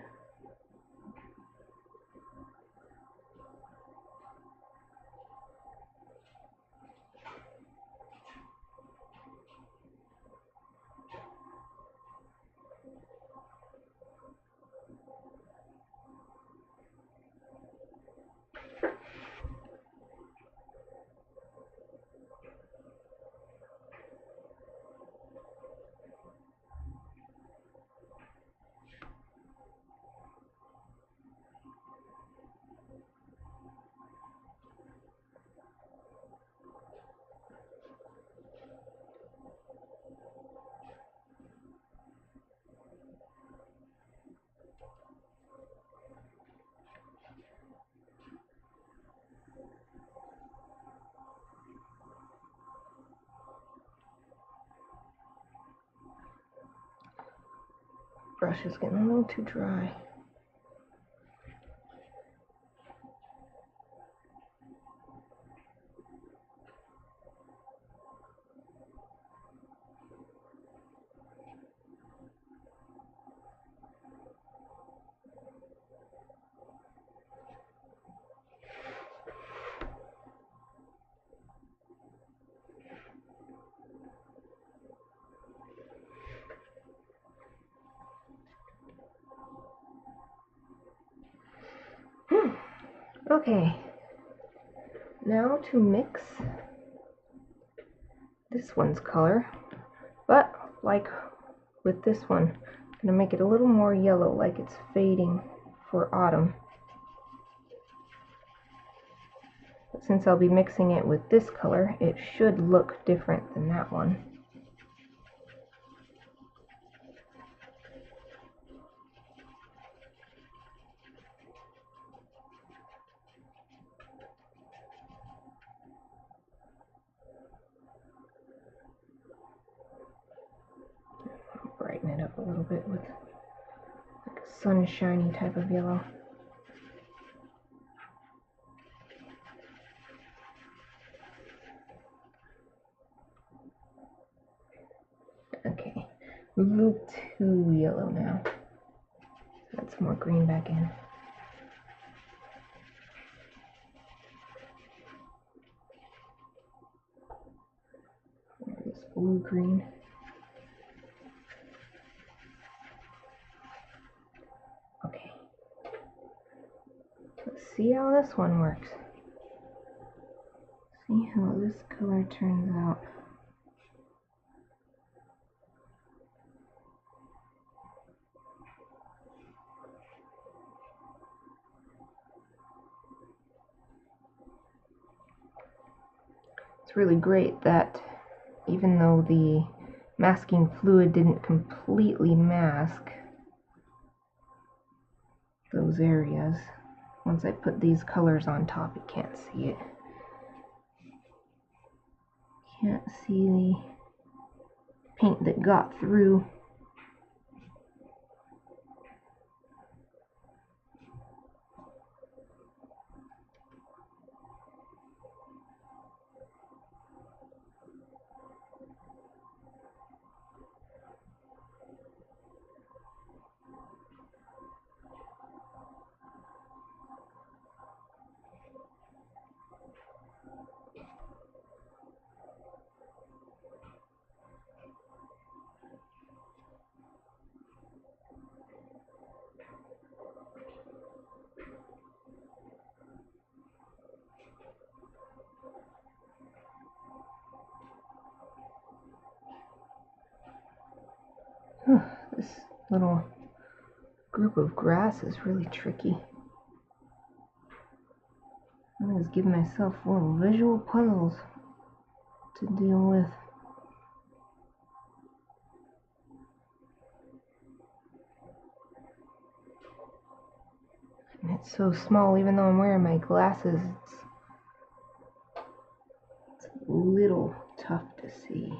Brush is getting a little too dry. Okay, now to mix this one's color, but like with this one, I'm gonna make it a little more yellow, like it's fading for autumn. But since I'll be mixing it with this color, it should look different than that one. Brighten it up a little bit with like a sunshiny type of yellow. Okay, a little too yellow now. Add some more green back in. This blue-green. Okay. Let's see how this one works. See how this color turns out. It's really great that even though the masking fluid didn't completely mask those areas, once I put these colors on top, you can't see it. Can't see the paint that got through. little group of grass is really tricky. I'm just giving myself little visual puzzles to deal with. And it's so small, even though I'm wearing my glasses, it's a little tough to see.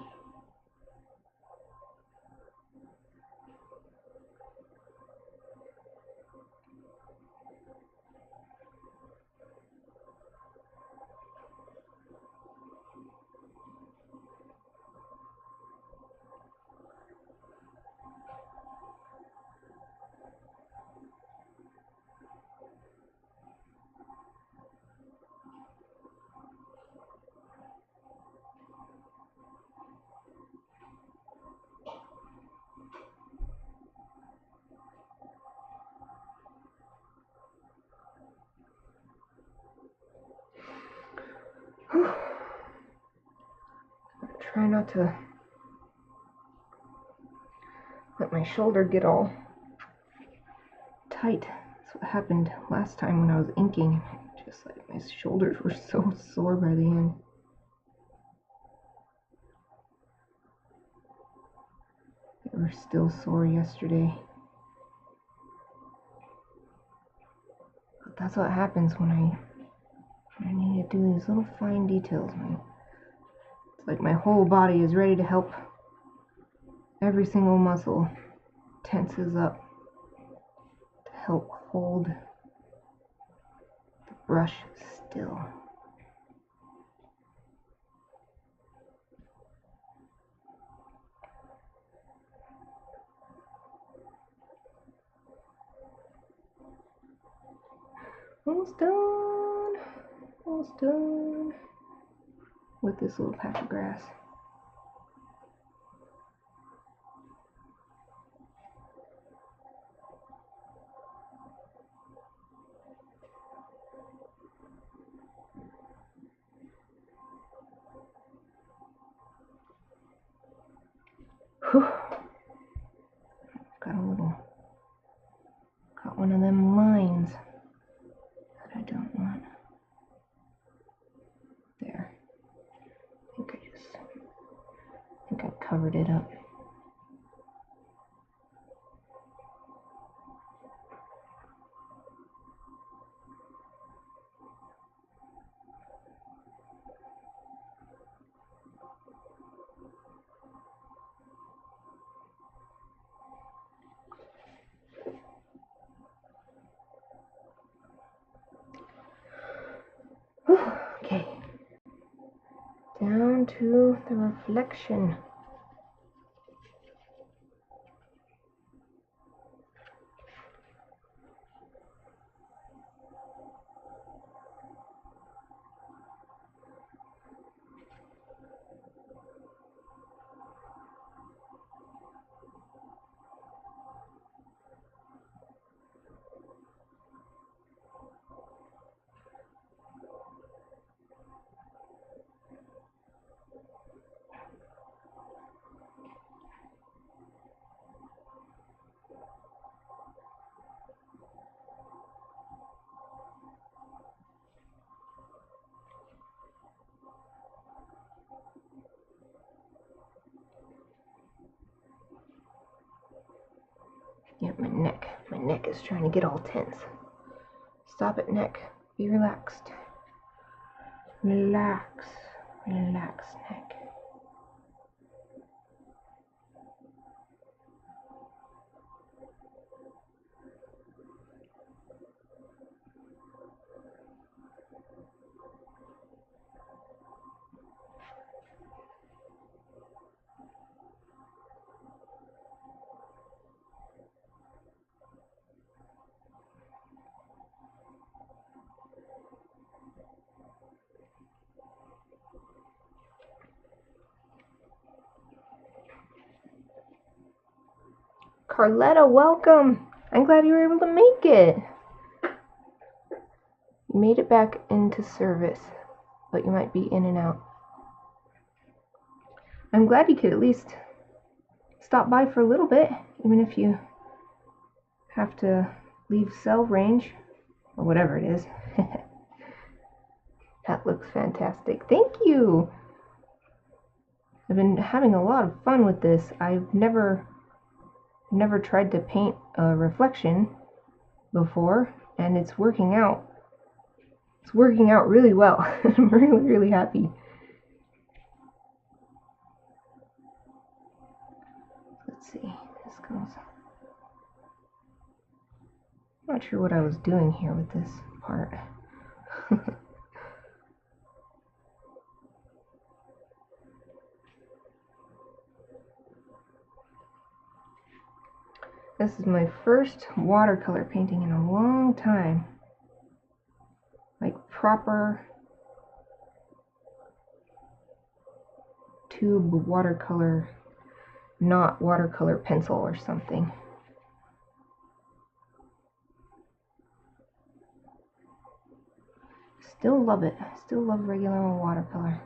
Try not to let my shoulder get all tight. That's what happened last time when I was inking. Just like my shoulders were so sore by the end. They were still sore yesterday. But that's what happens when I need to do these little fine details. It's like my whole body is ready to help. Every single muscle tenses up to help hold the brush still. Almost done. Almost done with this little patch of grass. Whew. Got one of them lines that I don't want. There. I think I covered it up. Okay, down to the reflection. Yeah, my neck is trying to get all tense. Stop it, neck. Be relaxed. Relax. Relax, neck. Carletta, welcome. I'm glad you were able to make it. You made it back into service, but you might be in and out. I'm glad you could at least stop by for a little bit, even if you have to leave cell range, or whatever it is. That looks fantastic. Thank you! I've been having a lot of fun with this. I've never tried to paint a reflection before, and it's working out. It's working out really well. I'm really happy. Let's see. This goes. I'm not sure what I was doing here with this part. This is my first watercolor painting in a long time. Like proper tube watercolor, not watercolor pencil or something. Still love it. I still love regular watercolor.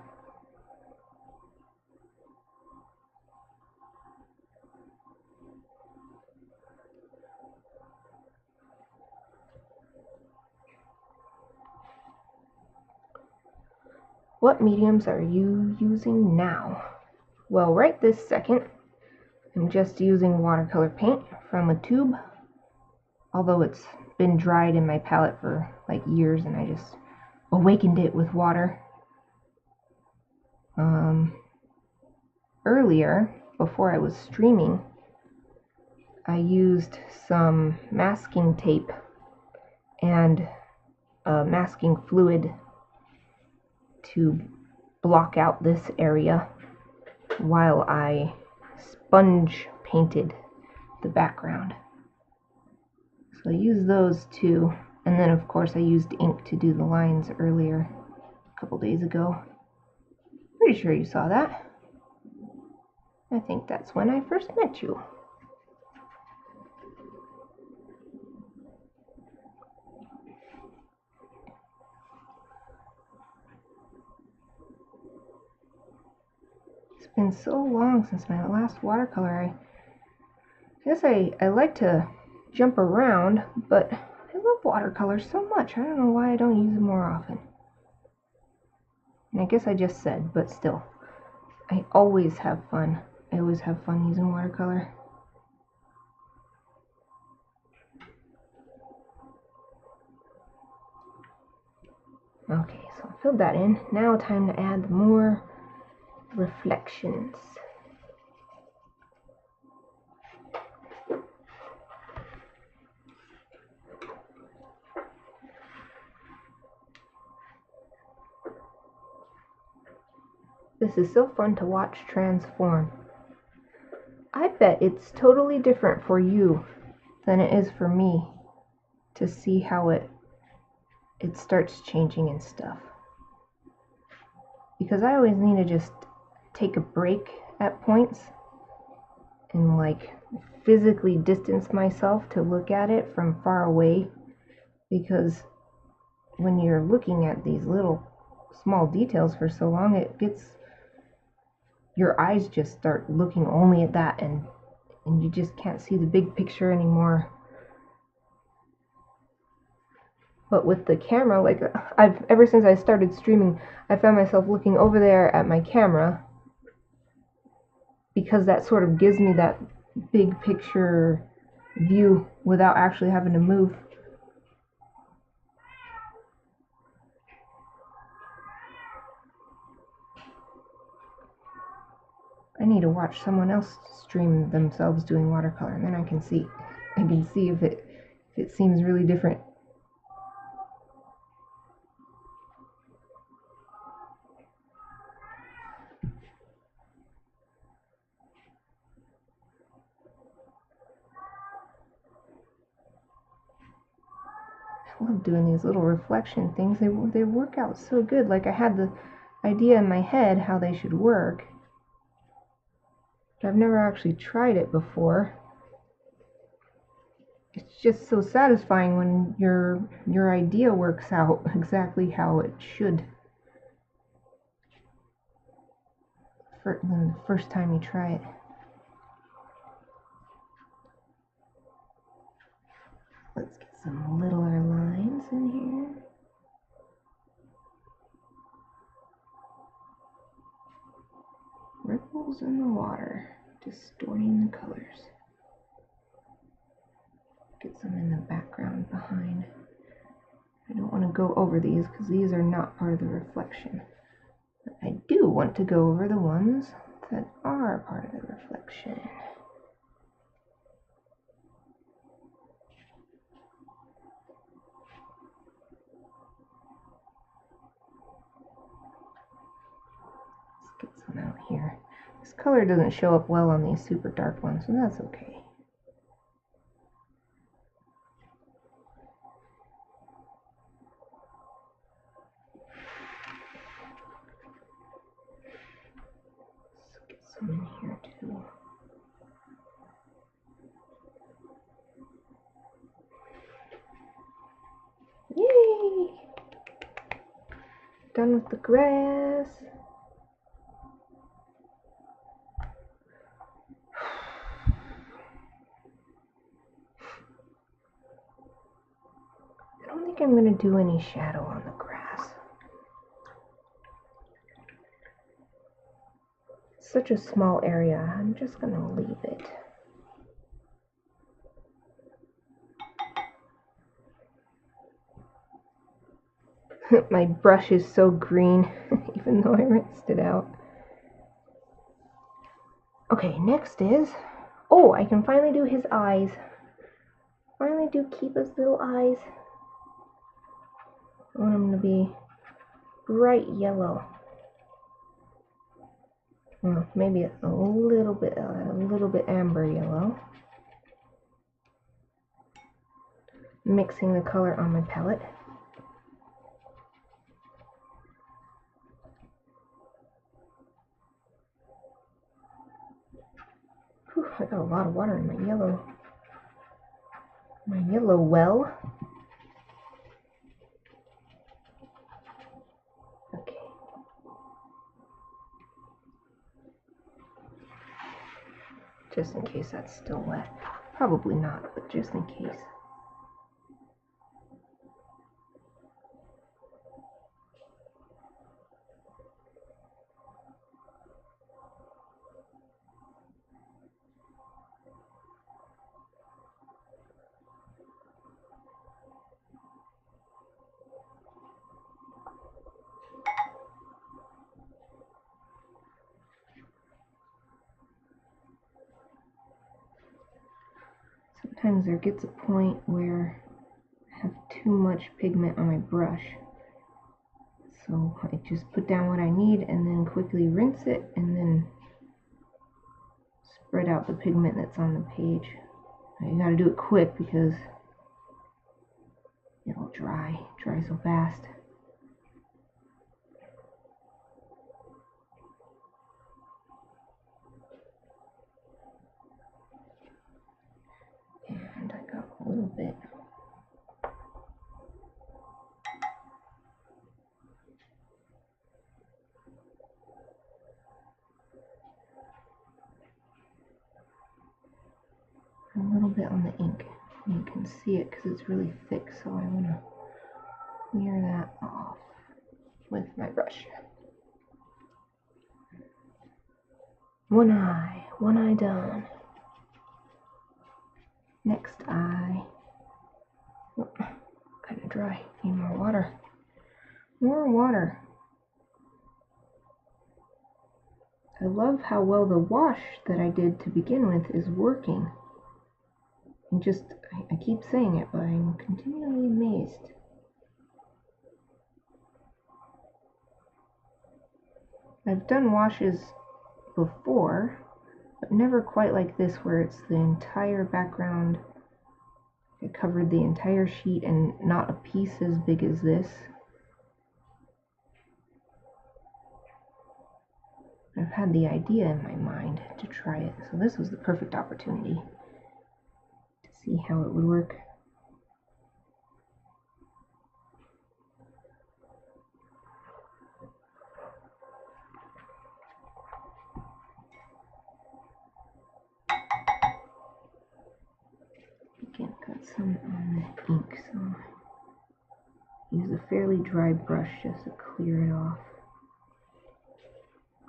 What mediums are you using now? Well, right this second, I'm just using watercolor paint from a tube, although it's been dried in my palette for like years and I just awakened it with water. Earlier, before I was streaming, I used some masking tape and masking fluid to block out this area while I sponge painted the background. So I used those two, and then of course I used ink to do the lines earlier, a couple days ago. Pretty sure you saw that. I think that's when I first met you. It's been so long since my last watercolor. I guess I like to jump around, but I love watercolor so much. I don't know why I don't use it more often. And I guess I just said, but still, I always have fun. I always have fun using watercolor. Okay, so I filled that in. Now time to add more reflections. This is so fun to watch transform. I bet it's totally different for you than it is for me to see how it starts changing and stuff. Because I always need to just take a break at points and like physically distance myself to look at it from far away, because when you're looking at these little small details for so long, it gets, your eyes just start looking only at that, and you just can't see the big picture anymore. But with the camera, like ever since I started streaming, I found myself looking over there at my camera, because that sort of gives me that big picture view without actually having to move. I need to watch someone else stream themselves doing watercolor, and then I can see if it seems really different. I love doing these little reflection things. They work out so good. Like I had the idea in my head how they should work, but I've never actually tried it before. It's just so satisfying when your idea works out exactly how it should. The first time you try it. Let's get some littler lines in here. Ripples in the water, distorting the colors. Get some in the background behind. I don't want to go over these because these are not part of the reflection. But I do want to go over the ones that are part of the reflection. Let's get some out here. This color doesn't show up well on these super dark ones, so that's okay. Let's get some in here too. Yay! Done with the grass. I don't think I'm going to do any shadow on the grass. It's such a small area, I'm just going to leave it. My brush is so green, even though I rinsed it out. Okay, next is, oh, I can finally do his eyes. Finally do Kiva's little eyes. I want them to be bright yellow. Well, maybe a little bit amber yellow. Mixing the color on my palette. Whew, I got a lot of water in my yellow well. Okay. Just in case that's still wet. Probably not, but just in case. Sometimes there gets a point where I have too much pigment on my brush. So I just put down what I need and then quickly rinse it and then spread out the pigment that's on the page. You gotta do it quick because it'll dry so fast. And I got a little bit. A little bit on the ink. You can see it because it's really thick, so I want to clear that off with my brush. One eye done. Next eye. Oh, kind of dry. Need more water. More water. I love how well the wash that I did to begin with is working. I keep saying it, but I'm continually amazed. I've done washes before, but never quite like this where it's the entire background. I covered the entire sheet and not a piece as big as this. I've had the idea in my mind to try it, so this was the perfect opportunity to see how it would work. Again, got some on the ink, so use a fairly dry brush just to clear it off.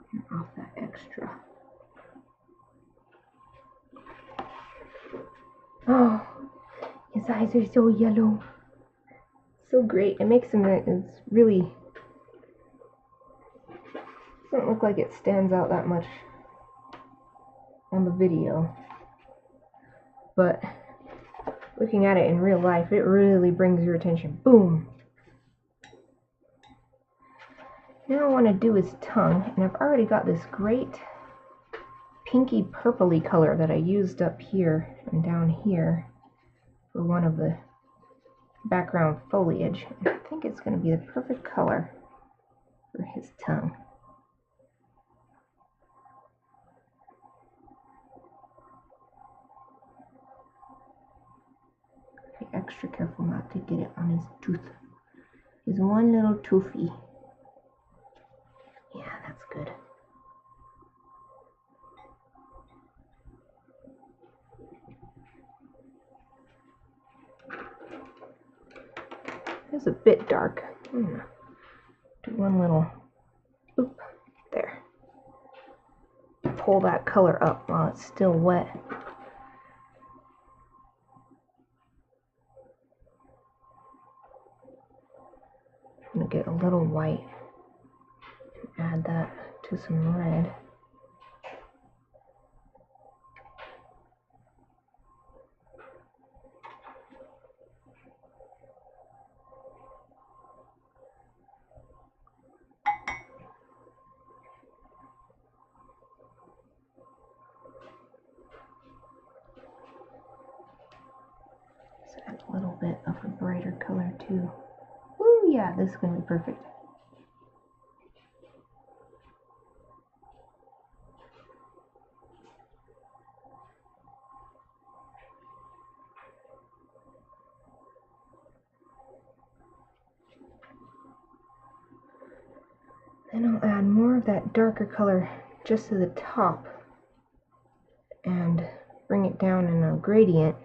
Clear off that extra. Oh, his eyes are so yellow. So great. It makes him, it's really, doesn't look like it stands out that much on the video. But looking at it in real life, it really brings your attention. Boom! Now I want to do his tongue, and I've already got this great pinky purpley color that I used up here and down here for one of the background foliage. And I think it's going to be the perfect color for his tongue. Be extra careful not to get it on his tooth. His one little toothy. Yeah, that's good. It's a bit dark. Do one little, oop, there. Pull that color up while it's still wet. I'm going to get a little white and add that to some red. Add a little bit of a brighter color too. Ooh, yeah, this is going to be perfect. Then I'll add more of that darker color just to the top and bring it down in a gradient.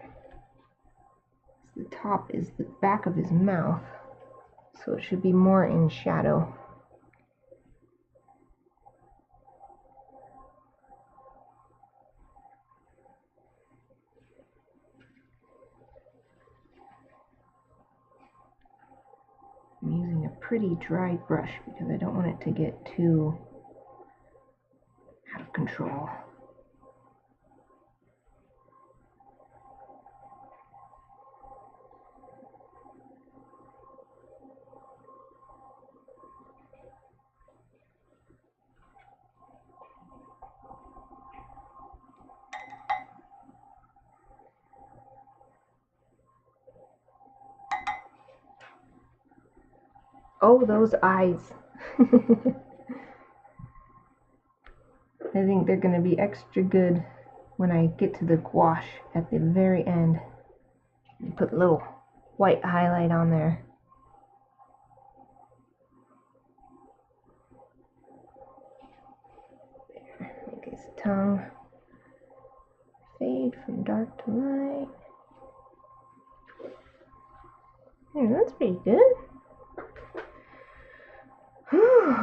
The top is the back of his mouth, so it should be more in shadow. I'm using a pretty dry brush because I don't want it to get too out of control. Oh, those eyes. I think they're going to be extra good when I get to the gouache at the very end. And put a little white highlight on there. There, make his tongue fade from dark to light. Yeah, that's pretty good.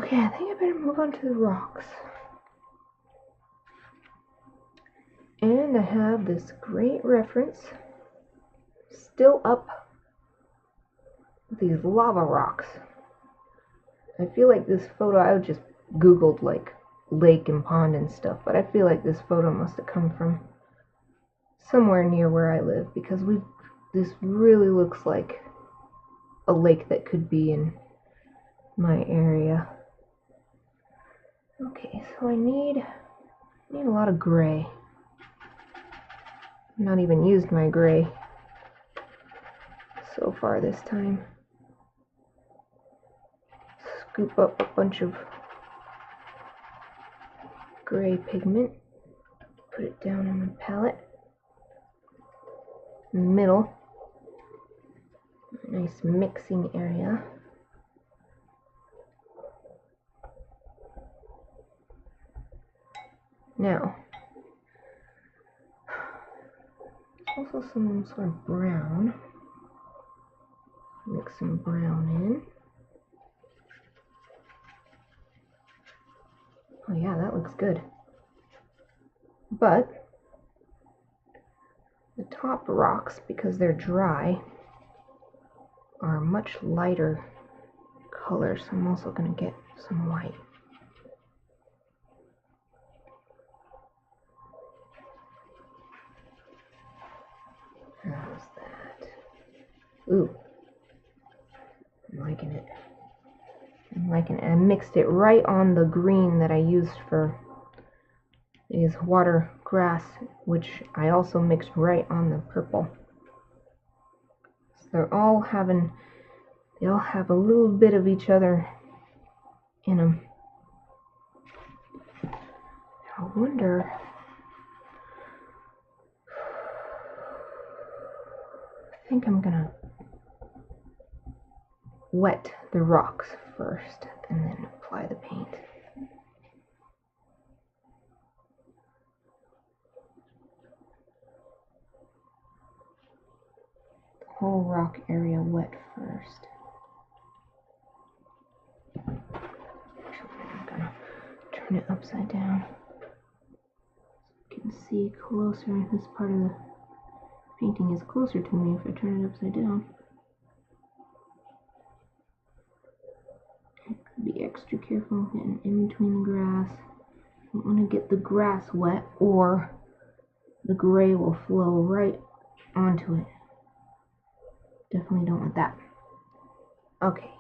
Okay, I think I better move on to the rocks. And I have this great reference still up with these lava rocks. I feel like this photo, I just googled like lake and pond and stuff, but I feel like this photo must have come from somewhere near where I live, because this really looks like a lake that could be in my area. Okay, so I need a lot of gray. I've not even used my gray so far this time. Scoop up a bunch of gray pigment, put it down on my palette in the middle, a nice mixing area. Now, there's also some sort of brown. Mix some brown in. Oh yeah, that looks good. But the top rocks, because they're dry, are much lighter color, so I'm also going to get some white. How's that? Ooh, I'm liking it. I'm liking it. I mixed it right on the green that I used for is water grass, which I also mixed right on the purple. So they all have a little bit of each other in them. I wonder, I think I'm gonna wet the rocks first and then apply the paint. The whole rock area wet first. I'm gonna turn it upside down. You can see closer. This part of the painting is closer to me if I turn it upside down. Be extra careful getting in between the grass. Don't want to get the grass wet or the gray will flow right onto it. Definitely don't want that. Okay.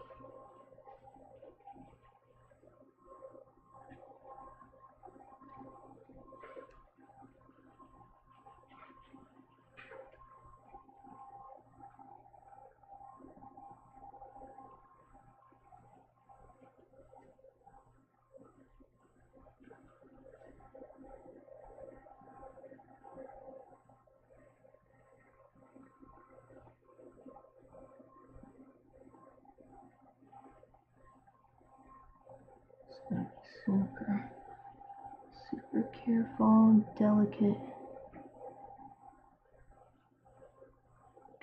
Super careful, delicate.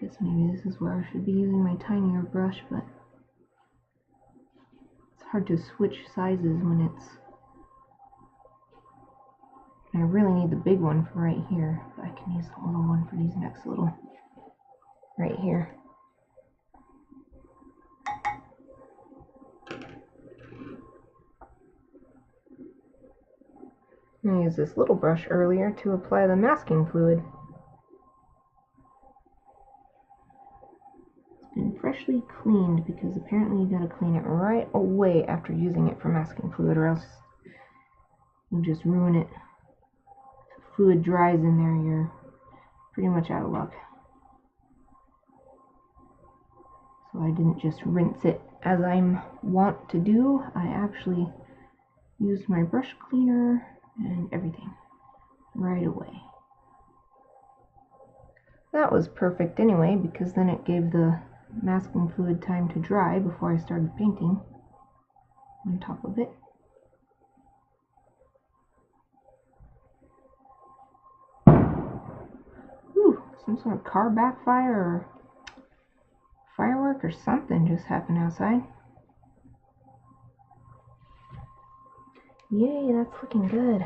Guess maybe this is where I should be using my tinier brush, but it's hard to switch sizes when I really need the big one for right here, but I can use the little one for these next little right here. I used this little brush earlier to apply the masking fluid. It's been freshly cleaned because apparently you gotta clean it right away after using it for masking fluid, or else you just ruin it. If the fluid dries in there, you're pretty much out of luck. So I didn't just rinse it as I want to do. I actually used my brush cleaner and everything right away. That was perfect anyway, because then it gave the masking fluid time to dry before I started painting on top of it. Ooh, some sort of car backfire or firework or something just happened outside. Yay, that's looking good.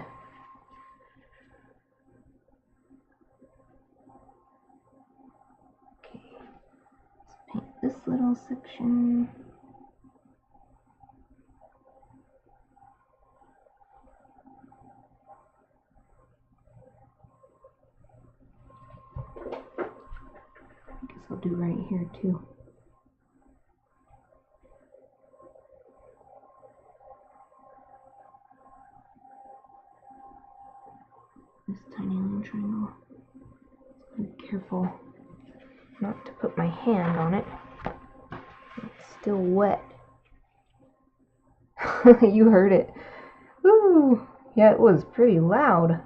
Okay, let's paint this little section. I guess I'll do right here too. This tiny little triangle. Be careful not to put my hand on it. It's still wet. You heard it. Woo! Yeah, it was pretty loud.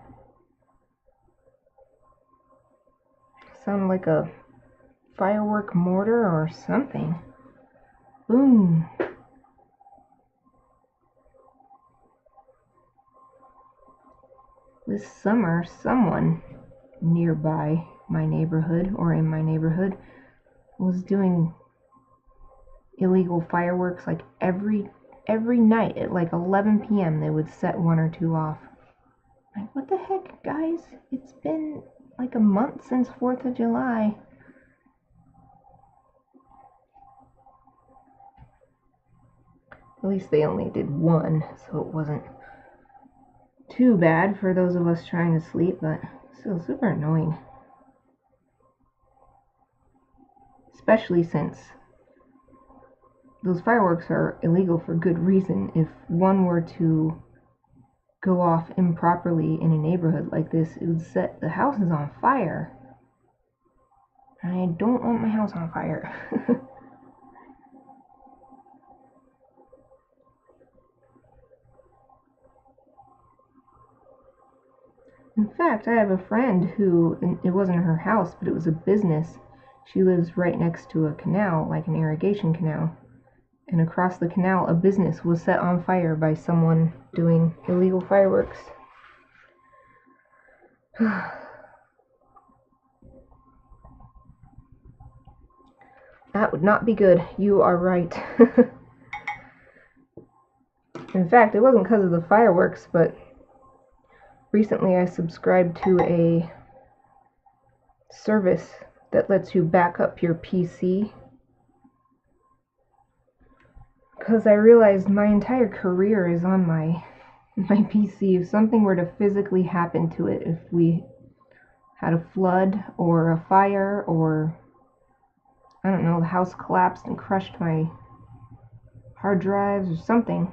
Sounded like a firework mortar or something. Boom. This summer, someone nearby my neighborhood, or in my neighborhood, was doing illegal fireworks like every night at like 11 p.m. they would set one or two off. Like, what the heck, guys? It's been like a month since 4th of July. At least they only did one, so it wasn't too bad for those of us trying to sleep, but still super annoying. Especially since those fireworks are illegal for good reason. If one were to go off improperly in a neighborhood like this, it would set the houses on fire. I don't want my house on fire. In fact, I have a friend who, it wasn't her house, but it was a business. She lives right next to a canal, like an irrigation canal. And across the canal, a business was set on fire by someone doing illegal fireworks. That would not be good. You are right. In fact, it wasn't because of the fireworks, but recently I subscribed to a service that lets you back up your PC, because I realized my entire career is on my PC. If something were to physically happen to it, if we had a flood or a fire, or I don't know, the house collapsed and crushed my hard drives or something,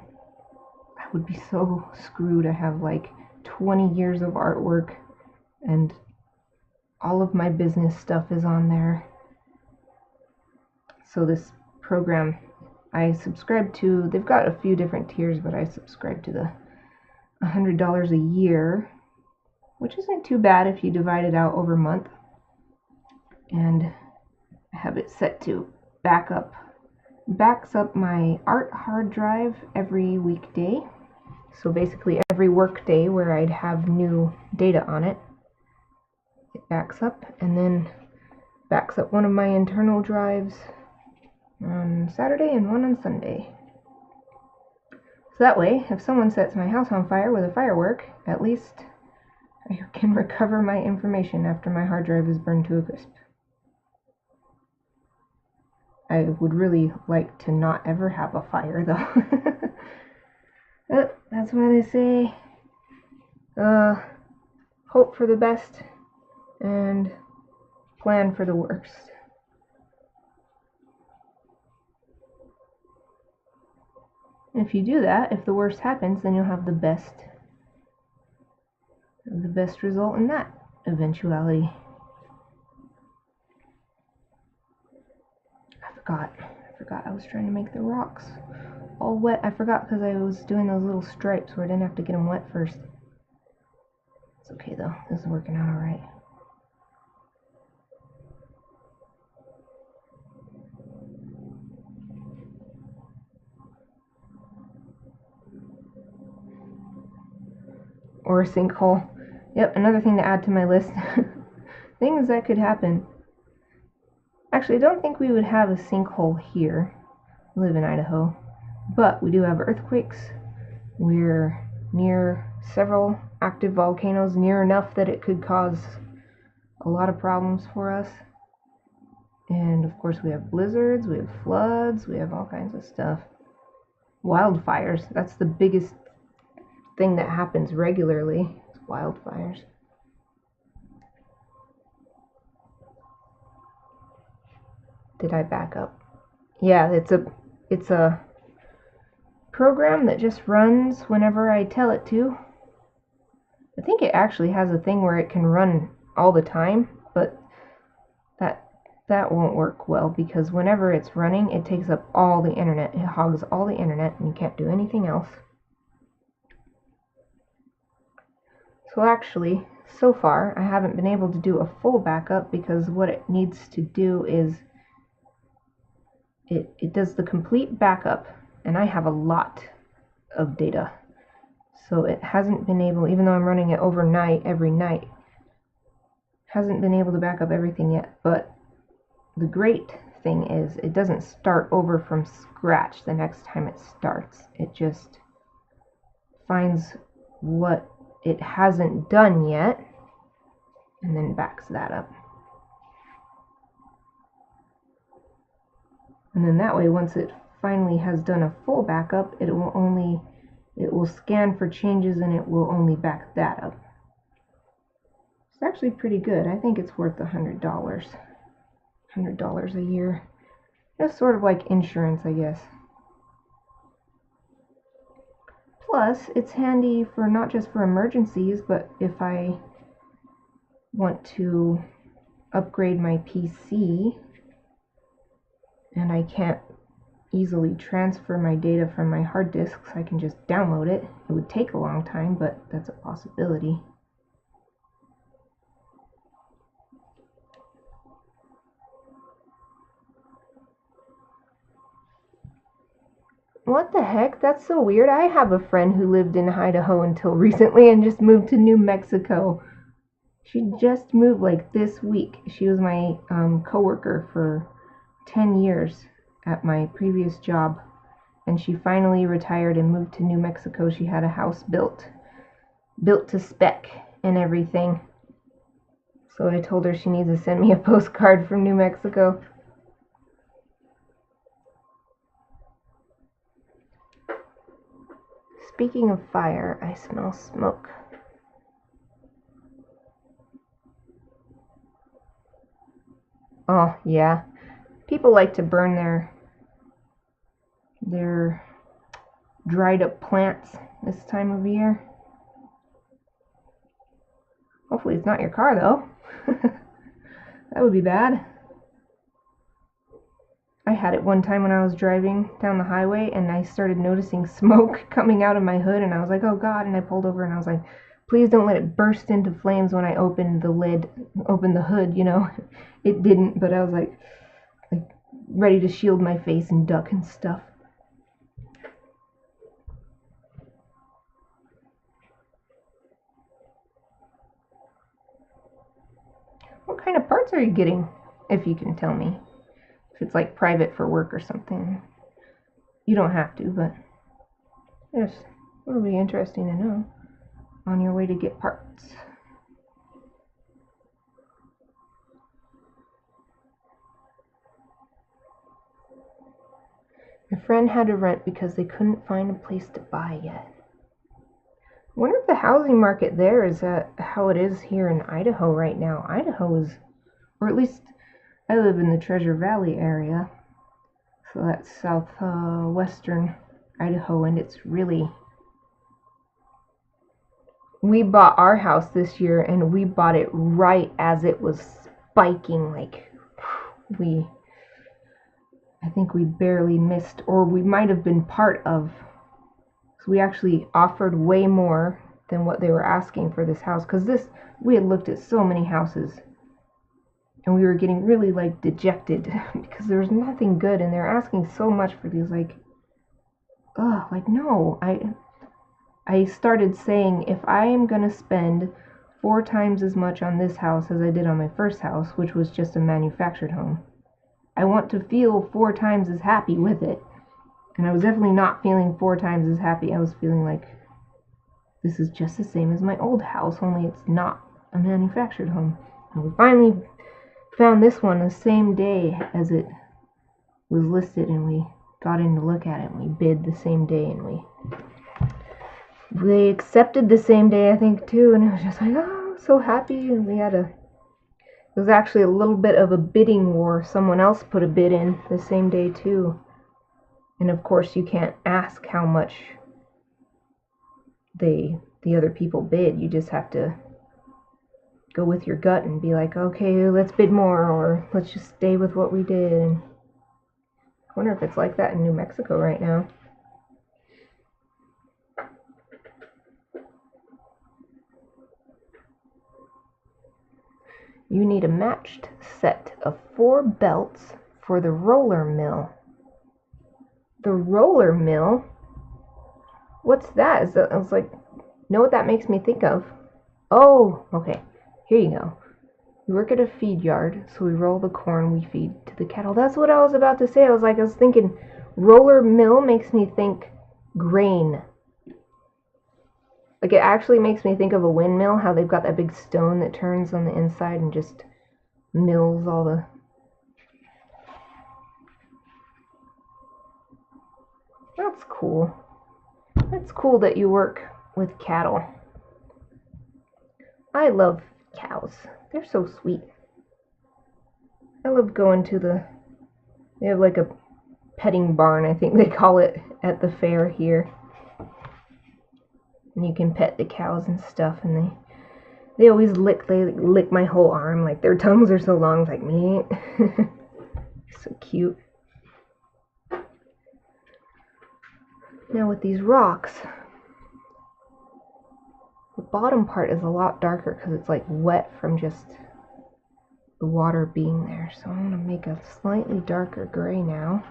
I would be so screwed. I have like 20 years of artwork and all of my business stuff is on there. So this program I subscribe to, they've got a few different tiers, but I subscribe to the $100 a year, which isn't too bad if you divide it out over a month. And I have it set to backs up my art hard drive every weekday. So basically every work day where I'd have new data on it, it backs up, and then backs up one of my internal drives on Saturday and one on Sunday. So that way, if someone sets my house on fire with a firework, at least I can recover my information after my hard drive is burned to a crisp. I would really like to not ever have a fire, though. But that's why they say, hope for the best and plan for the worst. If you do that, if the worst happens, then you'll have the best result in that eventuality. I forgot I was trying to make the rocks all wet. I forgot because I was doing those little stripes where I didn't have to get them wet first. It's okay though, this is working out alright. Or a sinkhole. Yep, another thing to add to my list. Things that could happen. Actually, I don't think we would have a sinkhole here. We live in Idaho. But we do have earthquakes. We're near several active volcanoes, near enough that it could cause a lot of problems for us. And of course we have blizzards, we have floods, we have all kinds of stuff. Wildfires, that's the biggest thing that happens regularly, is wildfires. Did I back up? Yeah, it's a program that just runs whenever I tell it to. I think it actually has a thing where it can run all the time, but that won't work well, because whenever it's running, it takes up all the internet. It hogs all the internet and you can't do anything else. So actually, so far, I haven't been able to do a full backup, because what it needs to do is it does the complete backup, and I have a lot of data. So it hasn't been able, even though I'm running it overnight, every night, hasn't been able to back up everything yet, but the great thing is it doesn't start over from scratch the next time it starts. It just finds what it hasn't done yet and then backs that up. And then that way, once it finally has done a full backup, it will scan for changes and it will only back that up. It's actually pretty good. I think it's worth $100. $100 a year. It's sort of like insurance, I guess. Plus, it's handy for not just for emergencies, but if I want to upgrade my PC and I can't easily transfer my data from my hard disks, I can just download it. It would take a long time, but that's a possibility. What the heck? That's so weird. I have a friend who lived in Idaho until recently and just moved to New Mexico. She just moved like this week. She was my coworker for 10 years at my previous job, and she finally retired and moved to New Mexico. She had a house built to spec and everything. So I told her she needs to send me a postcard from New Mexico. Speaking of fire, I smell smoke. Oh, yeah. People like to burn their dried up plants this time of year. Hopefully it's not your car, though. That would be bad. I had it one time when I was driving down the highway and I started noticing smoke coming out of my hood, and I was like, oh God, and I pulled over and I was like, please don't let it burst into flames when I opened the hood, you know. It didn't, but I was like ready to shield my face and duck and stuff. What kind of parts are you getting, if you can tell me? If it's like private for work or something. You don't have to, but yes, it'll be interesting to know on your way to get parts. A friend had to rent because they couldn't find a place to buy yet. I wonder if the housing market there is how it is here in Idaho right now. Idaho is, or at least I live in the Treasure Valley area, so that's southwestern Idaho, and it's really... We bought our house this year, and we bought it right as it was spiking. Like, I think we barely missed, or we might have been part of. So we actually offered way more than what they were asking for this house, because we had looked at so many houses. And we were getting really, like, dejected because there was nothing good, and they're asking so much for these, like, no. I started saying, if I am going to spend 4 times as much on this house as I did on my first house, which was just a manufactured home, I want to feel 4 times as happy with it. And I was definitely not feeling 4 times as happy. I was feeling like, this is just the same as my old house, only it's not a manufactured home. And we finally found this one the same day as it was listed, and we got in to look at it, and we bid the same day, and they accepted the same day, I think, too, and it was just like, oh, so happy. And it was actually a little bit of a bidding war. Someone else put a bid in the same day, too, and of course you can't ask how much the other people bid. You just have to go with your gut and be like, okay, let's bid more, or let's just stay with what we did. And I wonder if it's like that in New Mexico right now. You need a matched set of 4 belts for the roller mill. The roller mill? What's that? I was like, know what that makes me think of? Oh, okay. Here you go. We work at a feed yard, so we roll the corn we feed to the cattle. That's what I was about to say. I was thinking roller mill makes me think grain. Like, it actually makes me think of a windmill, how they've got that big stone that turns on the inside and just mills all the... That's cool. That's cool that you work with cattle. I love cows. They're so sweet. I love going to they have like a petting barn, I think they call it, at the fair here. And you can pet the cows and stuff, and they always lick my whole arm, like their tongues are so long, like me. So cute. Now with these rocks, the bottom part is a lot darker because it's like wet from just the water being there. So I'm going to make a slightly darker gray now.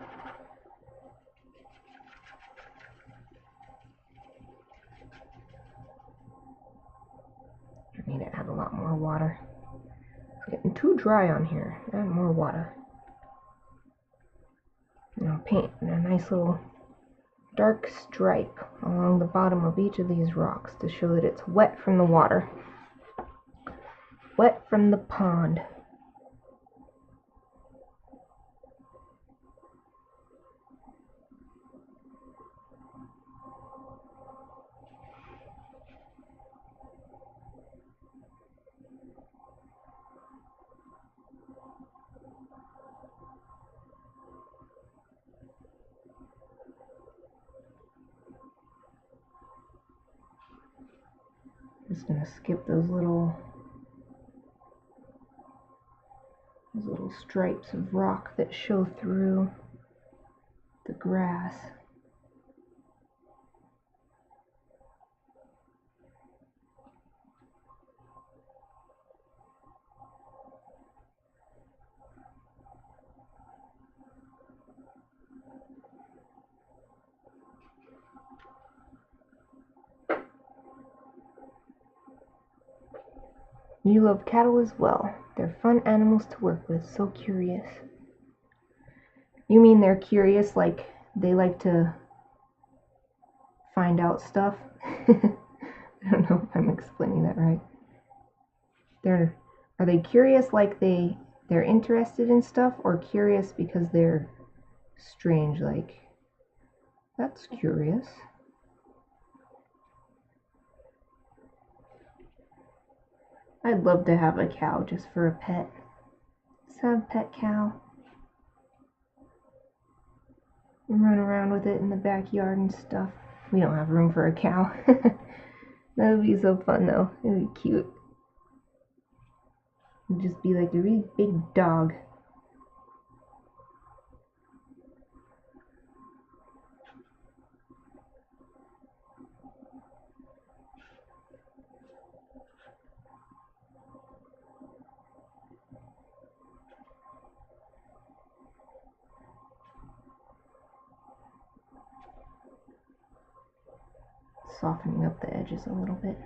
I need to add a lot more water. It's getting too dry on here. Add more water. And I'll paint a nice little dark stripe along the bottom of each of these rocks to show that it's wet from the water. Wet from the pond. Just gonna skip those little stripes of rock that show through the grass. You love cattle as well. They're fun animals to work with, so curious. You mean they're curious like they like to find out stuff? I don't know if I'm explaining that right. Are they curious like they're interested in stuff, or curious because they're strange, like, that's curious? I'd love to have a cow just for a pet. Just have a pet cow. And run around with it in the backyard and stuff. We don't have room for a cow. That would be so fun though. It would be cute. It'd just be like a really big dog. Softening up the edges a little bit.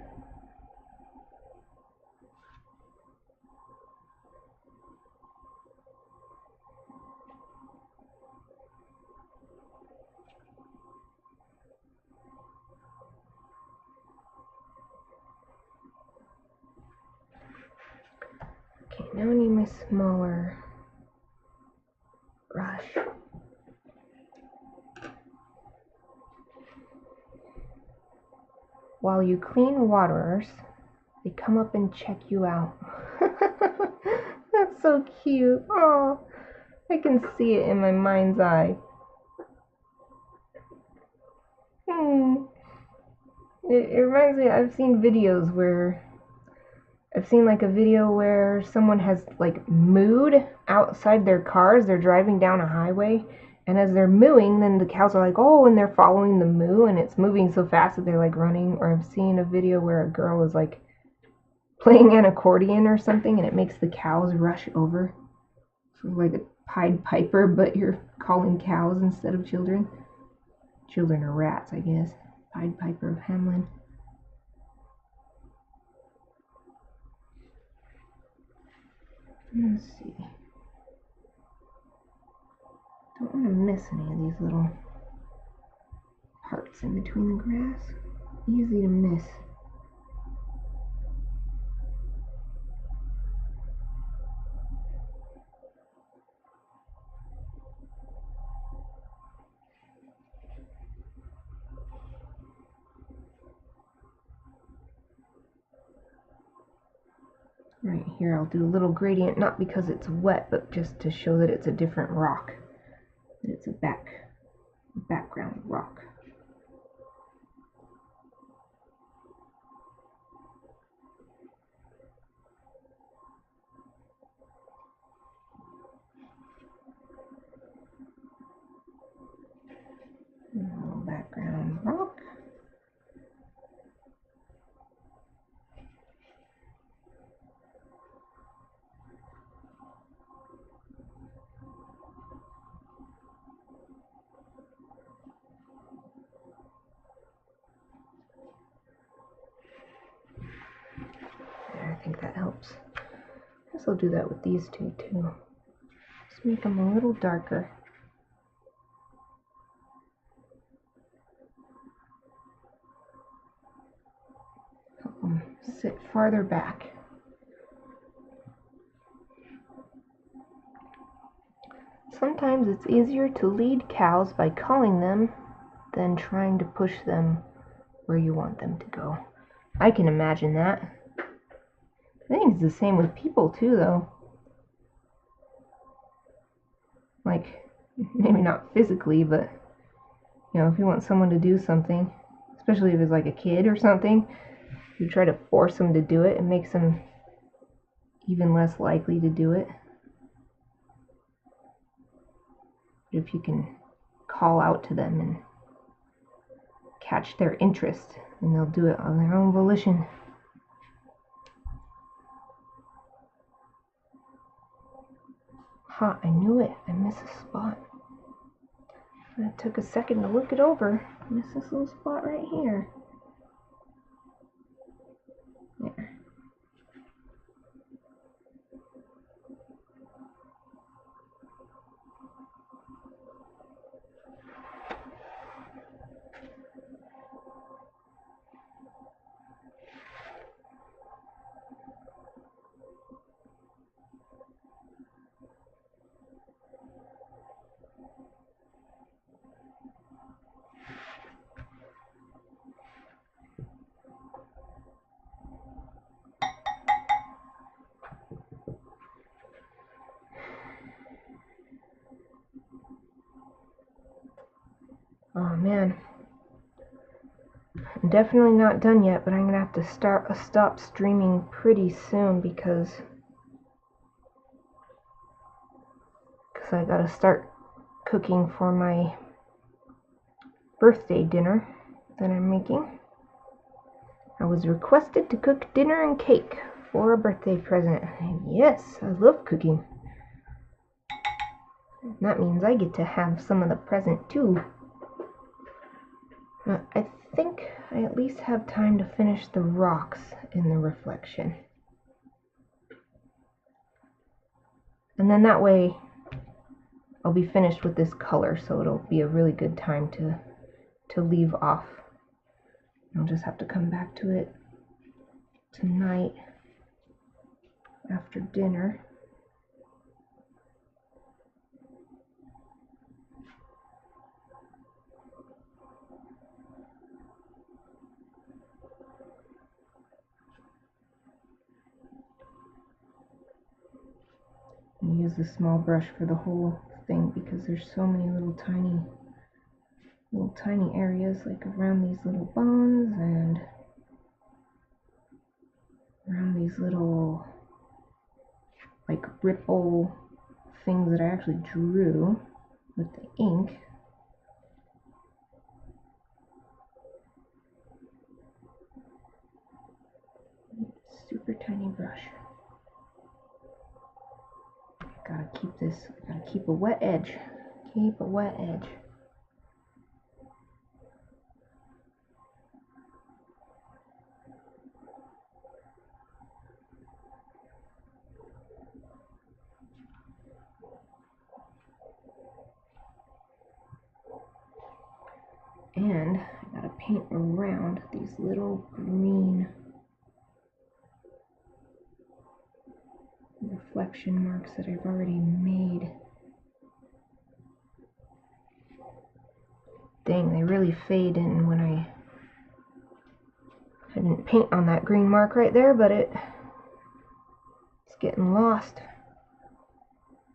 Okay, now I need my smaller brush. While you clean waterers, they come up and check you out. That's so cute. Oh, I can see it in my mind's eye. It reminds me, I've seen like a video where someone has like mooed outside their cars. They're driving down a highway, and as they're mooing, then the cows are like, oh, and they're following the moo, and it's moving so fast that they're like running. Or I've seen a video where a girl is like playing an accordion or something, and it makes the cows rush over. So like a Pied Piper, but you're calling cows instead of children. Children are rats, I guess. Pied Piper of Hamelin. Let's see. Don't want to miss any of these little parts in between the grass. Easy to miss. Right here I'll do a little gradient, not because it's wet, but just to show that it's a different rock. That it's a background rock. A little background rock. I think that helps. I guess I'll do that with these two too. Just make them a little darker. Help them sit farther back. Sometimes it's easier to lead cows by calling them than trying to push them where you want them to go. I can imagine that. I think it's the same with people too, though. Like, maybe not physically, but, you know, if you want someone to do something, especially if it's like a kid or something, you try to force them to do it, it makes them even less likely to do it. If you can call out to them and catch their interest, then they'll do it on their own volition. Ha, I knew it. I missed a spot. It took a second to look it over. I missed this little spot right here. There. Oh man, I'm definitely not done yet, but I'm gonna have to stop streaming pretty soon because I gotta start cooking for my birthday dinner that I'm making. I was requested to cook dinner and cake for a birthday present. And yes, I love cooking. That means I get to have some of the present too. I think I at least have time to finish the rocks in the reflection. And then that way I'll be finished with this color, so it'll be a really good time to leave off. I'll just have to come back to it tonight after dinner. And use the small brush for the whole thing because there's so many little tiny areas like around these little bones and around these little like ripple things that I actually drew with the ink. Super tiny brush. Gotta keep a wet edge. Keep a wet edge. And I gotta paint around these little green reflection marks that I've already made. Dang, they really fade in when I didn't paint on that green mark right there, but it's getting lost.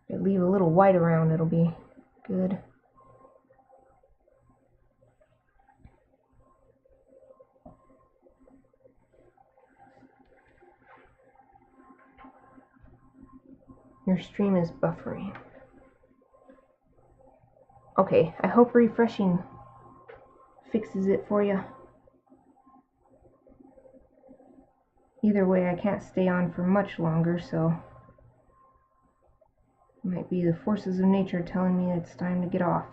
If I leave a little white around, it'll be good. Your stream is buffering. Okay, I hope refreshing fixes it for you. Either way, I can't stay on for much longer, so it might be the forces of nature telling me it's time to get off.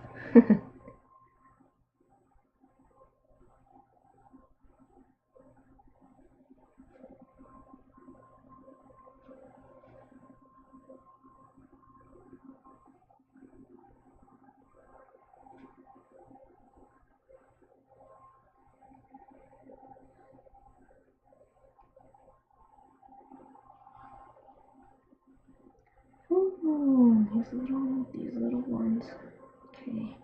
Ooh, these little ones. Okay.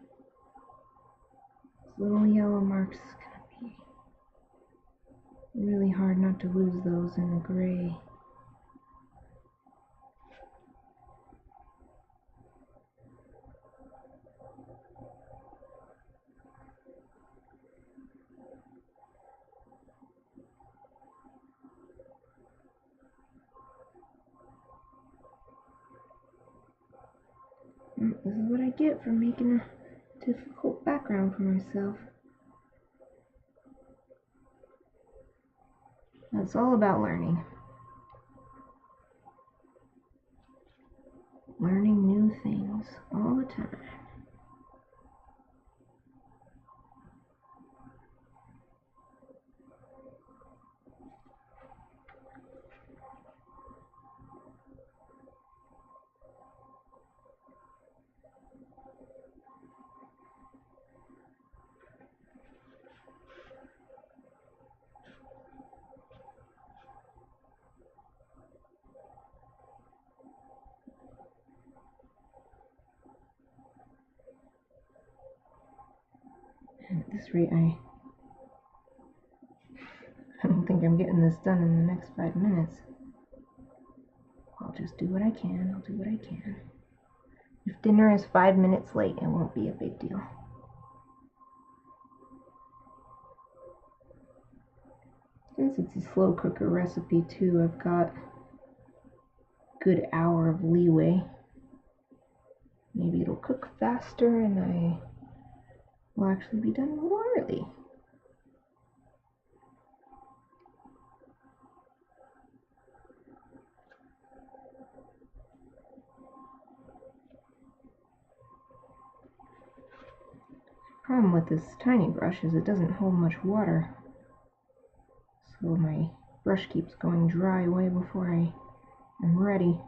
These little yellow marks is gonna be really hard not to lose those in the gray. This is what I get for making a difficult background for myself. That's all about learning. Learning new things all the time. At this rate, I don't think I'm getting this done in the next 5 minutes. I'll just do what I can. I'll do what I can. If dinner is 5 minutes late, it won't be a big deal. Since it's a slow cooker recipe too, I've got a good hour of leeway. Maybe it'll cook faster and I will actually be done a little early. Problem with this tiny brush is it doesn't hold much water, so my brush keeps going dry way before I am ready.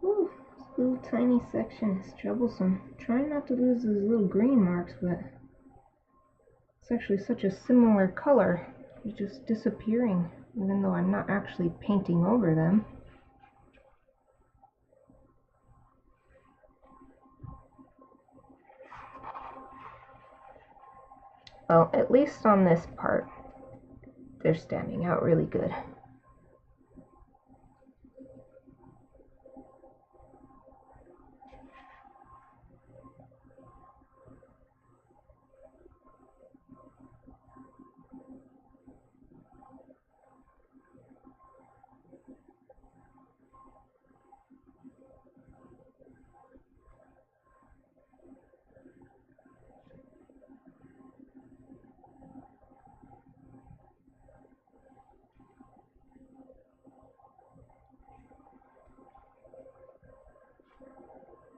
Ooh, this little tiny section is troublesome. Trying not to lose those little green marks, but it's actually such a similar color. It's just disappearing, even though I'm not actually painting over them. Well, at least on this part, they're standing out really good.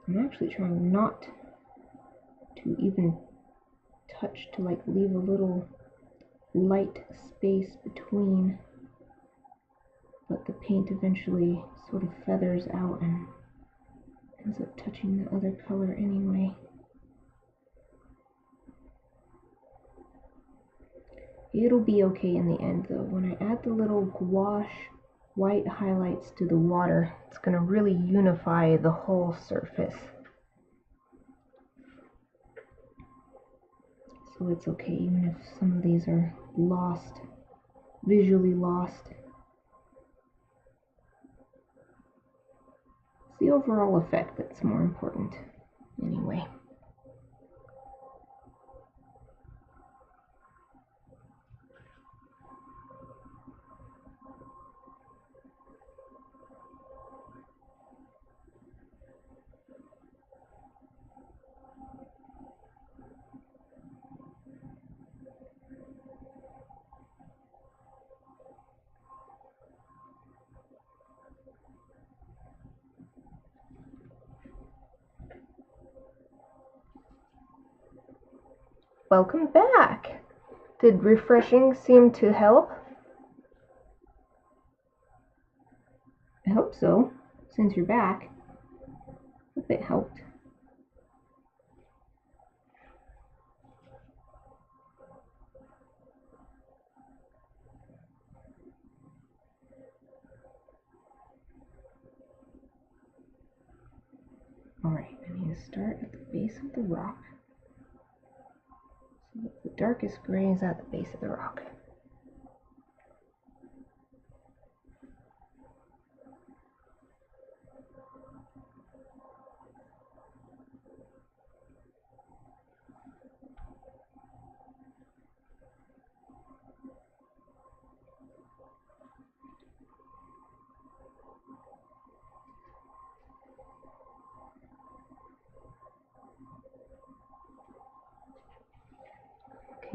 I'm actually trying not to even touch, to like leave a little light space between, but the paint eventually sort of feathers out and ends up touching the other color anyway. It'll be okay in the end though. When I add the little gouache white highlights to the water, it's going to really unify the whole surface. So it's okay even if some of these are lost, visually lost. It's the overall effect that's more important anyway. Welcome back! Did refreshing seem to help? I hope so, since you're back. Hope it helped. Alright, I need to start at the base of the rock. So the darkest gray is at the base of the rock.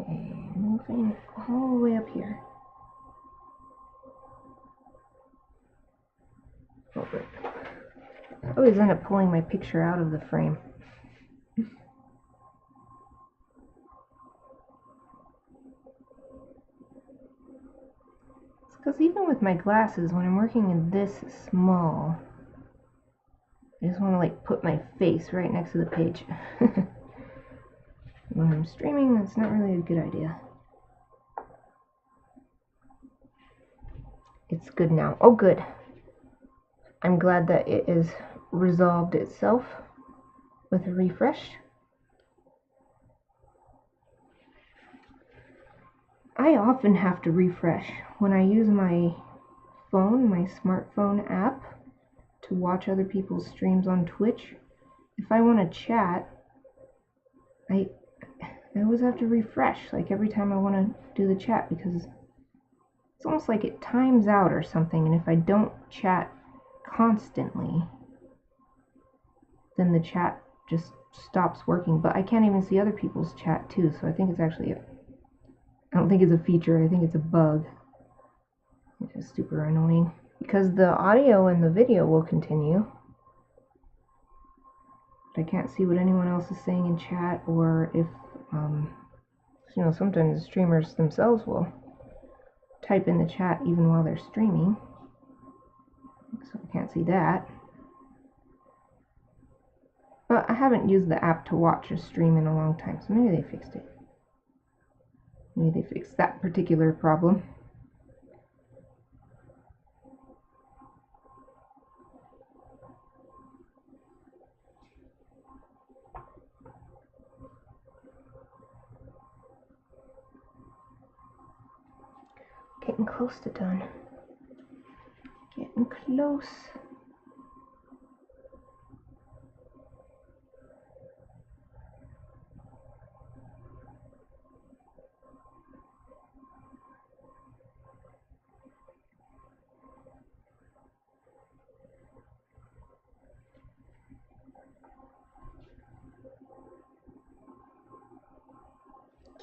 Okay, moving all the way up here. Oh, wait. I always end up pulling my picture out of the frame. It's because even with my glasses, when I'm working in this small, I just want to like put my face right next to the page. When I'm streaming, that's not really a good idea. It's good now. Oh, good. I'm glad that it is resolved itself with a refresh. I often have to refresh when I use my phone, my smartphone app, to watch other people's streams on Twitch. If I want to chat, I always have to refresh, like every time I want to do the chat, because it's almost like it times out or something, and if I don't chat constantly, then the chat just stops working. But I can't even see other people's chat too, so I think it's actually I don't think it's a feature, I think it's a bug. It's just super annoying, because the audio and the video will continue, but I can't see what anyone else is saying in chat, or if you know, sometimes the streamers themselves will type in the chat even while they're streaming, so I can't see that. But I haven't used the app to watch a stream in a long time, so maybe they fixed it. Maybe they fixed that particular problem. Getting close to done. Getting close.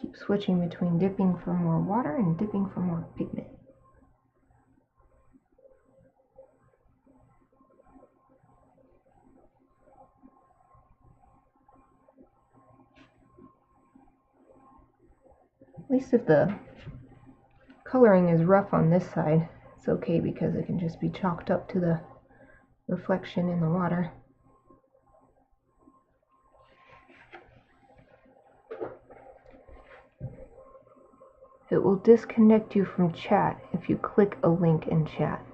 Keep switching between dipping for more water and dipping for more pigment. At least if the coloring is rough on this side, it's okay because it can just be chalked up to the reflection in the water. It will disconnect you from chat if you click a link in chat.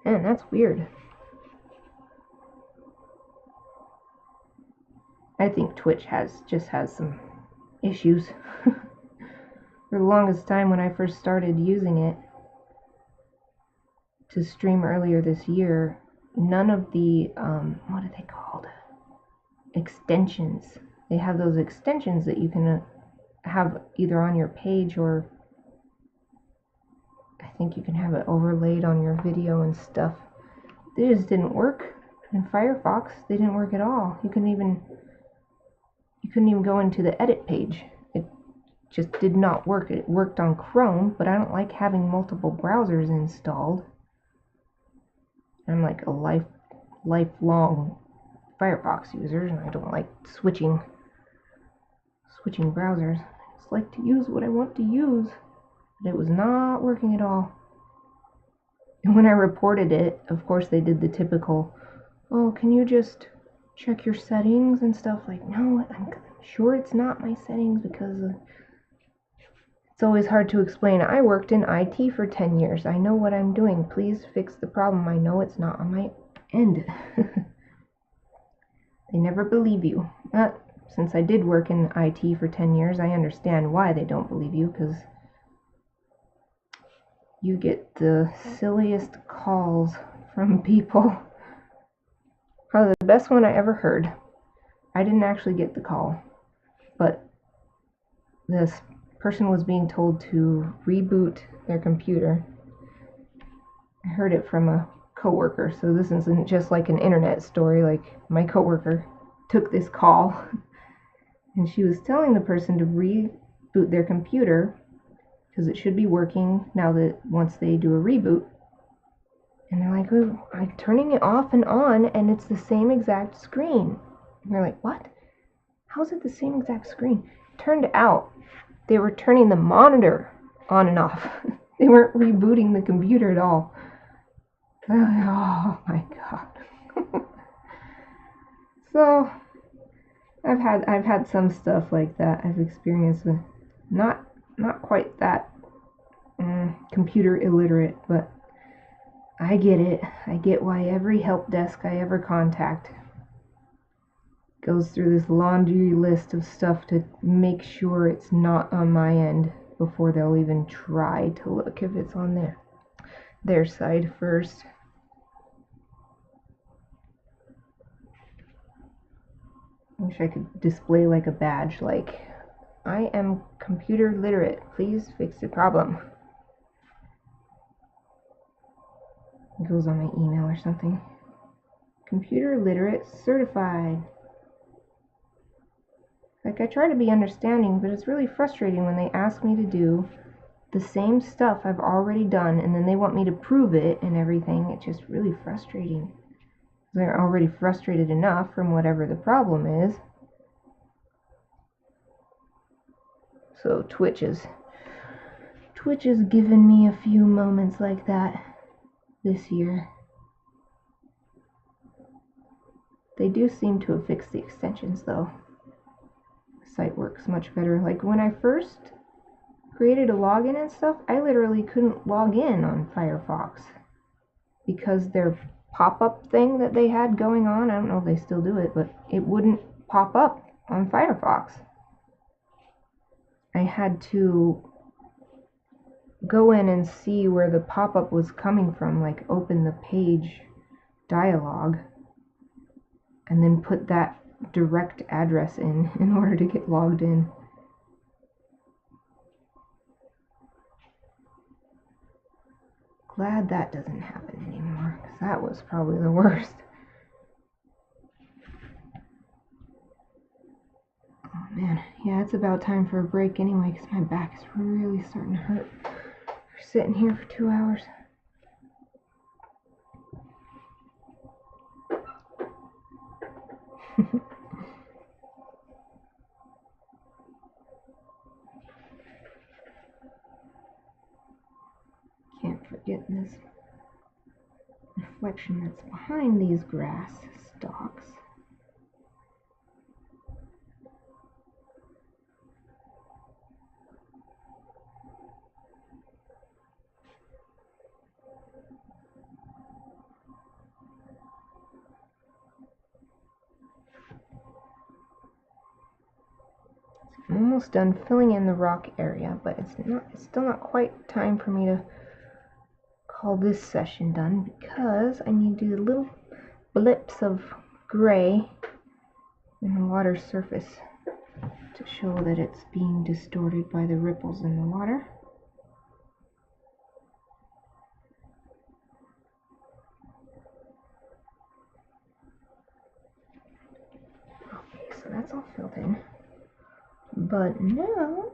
Man, that's weird. I think Twitch just has some issues. For the longest time when I first started using it to stream earlier this year, none of the, what are they called? Extensions. They have those extensions that you can have either on your page, or I think you can have it overlaid on your video and stuff. They just didn't work in Firefox. They didn't work at all. You couldn't even go into the edit page. It just did not work. It worked on Chrome, but I don't like having multiple browsers installed. I'm like a lifelong Firefox user, and I don't like switching browsers. I just like to use what I want to use, but it was not working at all. And when I reported it, of course they did the typical, oh, can you just check your settings and stuff? Like, no, I'm sure it's not my settings, because it's always hard to explain. I worked in IT for 10 years. I know what I'm doing. Please fix the problem. I know it's not on my end. They never believe you. Since I did work in IT for 10 years, I understand why they don't believe you, because you get the silliest calls from people. Probably the best one I ever heard. I didn't actually get the call, but this person was being told to reboot their computer. I heard it from a coworker, so this isn't just like an internet story. Like, my coworker took this call, and she was telling the person to reboot their computer because it should be working now that once they do a reboot. And they're like, oh, I'm turning it off and on, and it's the same exact screen. And you're like, what? How is it the same exact screen? Turned out they were turning the monitor on and off. They weren't rebooting the computer at all. Oh my god. So I've had some stuff like that I've experienced with. Not quite that computer illiterate, but I get it. I get why every help desk I ever contact goes through this laundry list of stuff to make sure it's not on my end before they'll even try to look if it's on their side first. I wish I could display like a badge, like, I am computer literate. Please fix the problem. It goes on my email or something. Computer literate certified. Like, I try to be understanding, but it's really frustrating when they ask me to do the same stuff I've already done, and then they want me to prove it and everything. It's just really frustrating. They're already frustrated enough from whatever the problem is. So Twitch has given me a few moments like that this year. They do seem to have fixed the extensions, though. The site works much better. Like, when I first created a login and stuff, I literally couldn't log in on Firefox because their pop-up thing that they had going on, I don't know if they still do it, but it wouldn't pop up on Firefox. I had to go in and see where the pop-up was coming from, like open the page dialog, and then put that direct address in order to get logged in. Glad that doesn't happen anymore, because that was probably the worst. Oh man, yeah, it's about time for a break anyway, because my back is really starting to hurt. We're sitting here for 2 hours. Can't forget this reflection that's behind these grass stalks. I'm almost done filling in the rock area, but it's still not quite time for me to call this session done, because I need to do little blips of gray in the water surface to show that it's being distorted by the ripples in the water. Okay, so that's all filled in. But now,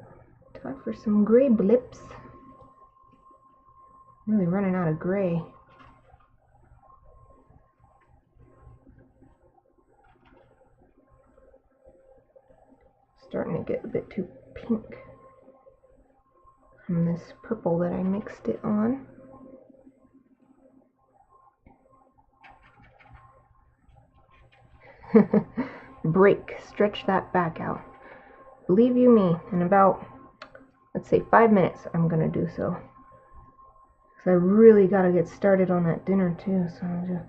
time for some gray blips. I'm really running out of gray. Starting to get a bit too pink from this purple that I mixed it on. Break, stretch that back out. Believe you me, in about, let's say 5 minutes, I'm gonna do so. Because I really gotta get started on that dinner too, so I'm gonna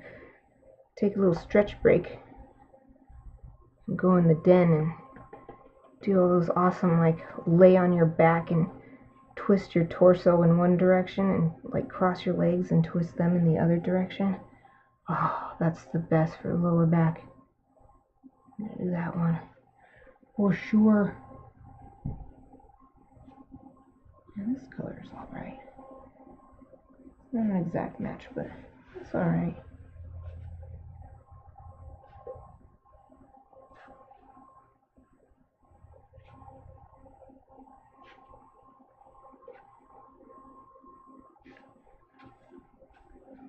take a little stretch break and go in the den and do all those awesome, like, lay on your back and twist your torso in one direction and like cross your legs and twist them in the other direction. Oh, that's the best for the lower back. I'm gonna do that one for sure. And this color is alright. Not an exact match, but it's alright.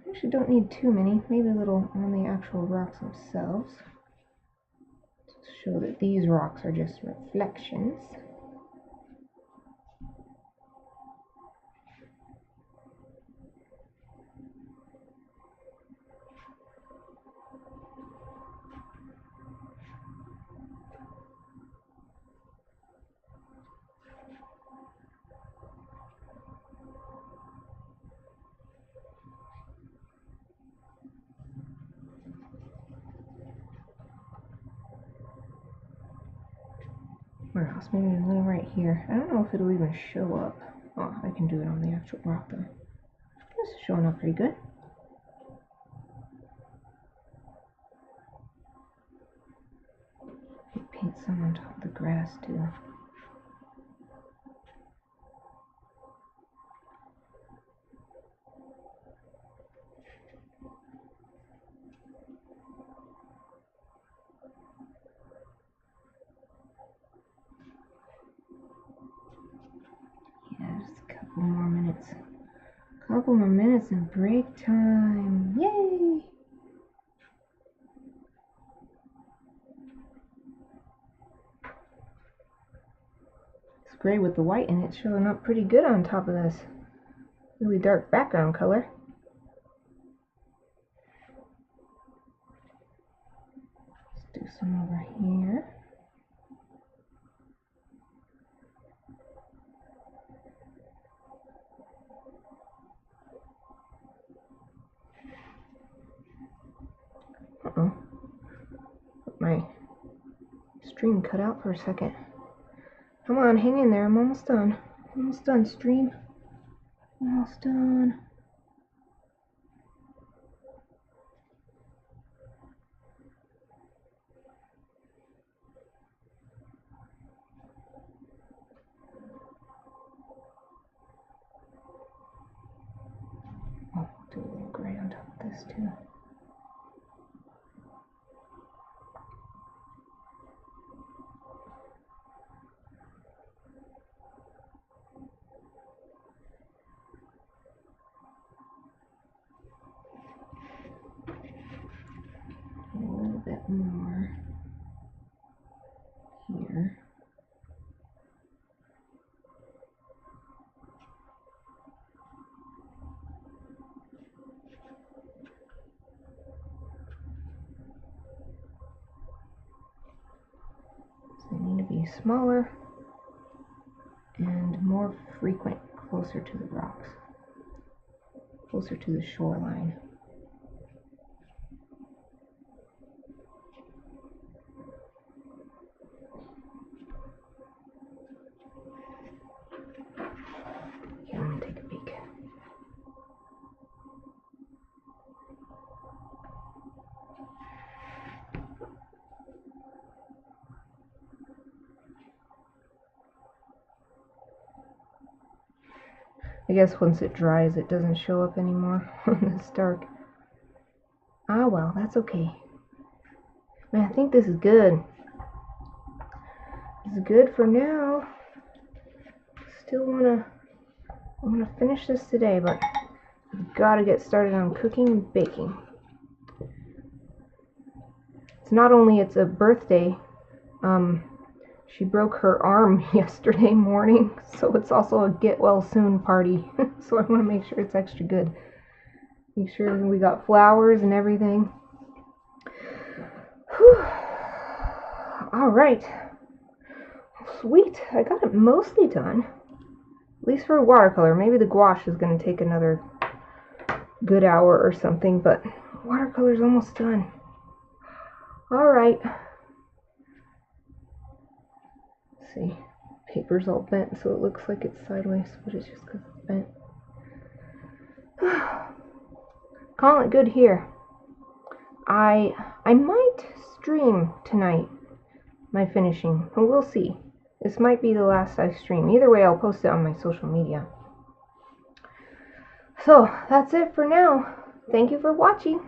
Actually don't need too many, maybe a little on the actual rocks themselves, to show that these rocks are just reflections. Where else? Maybe a little right here. I don't know if it'll even show up. Oh, I can do it on the actual rock though. This is showing up pretty good. Paint some on top of the grass too. Yeah, just a couple more minutes. Couple more minutes and break time. Yay! It's gray with the white in it showing up pretty good on top of this really dark background color. Let's do some over here. Uh-oh. My stream cut out for a second. Come on, hang in there. I'm almost done. Almost done, stream. Almost done. Oh, do a little gray on top of this too. A little bit more here. So they need to be smaller and more frequent, closer to the rocks, closer to the shoreline. Here, I'm gonna take a peek. I guess once it dries, it doesn't show up anymore when it's dark. Ah, well, that's okay. Man, I think this is good. This is good for now. I'm gonna finish this today, but I've gotta get started on cooking and baking. It's not only it's a birthday, she broke her arm yesterday morning, so it's also a get well soon party. So I want to make sure it's extra good. Make sure we got flowers and everything. Whew. All right. Sweet. I got it mostly done. At least for watercolor. Maybe the gouache is going to take another good hour or something, but watercolor's almost done. All right. See, paper's all bent, so it looks like it's sideways, but it's just because it's bent. Call it good here. I might stream tonight my finishing, but we'll see. This might be the last I stream. Either way, I'll post it on my social media. So that's it for now. Thank you for watching.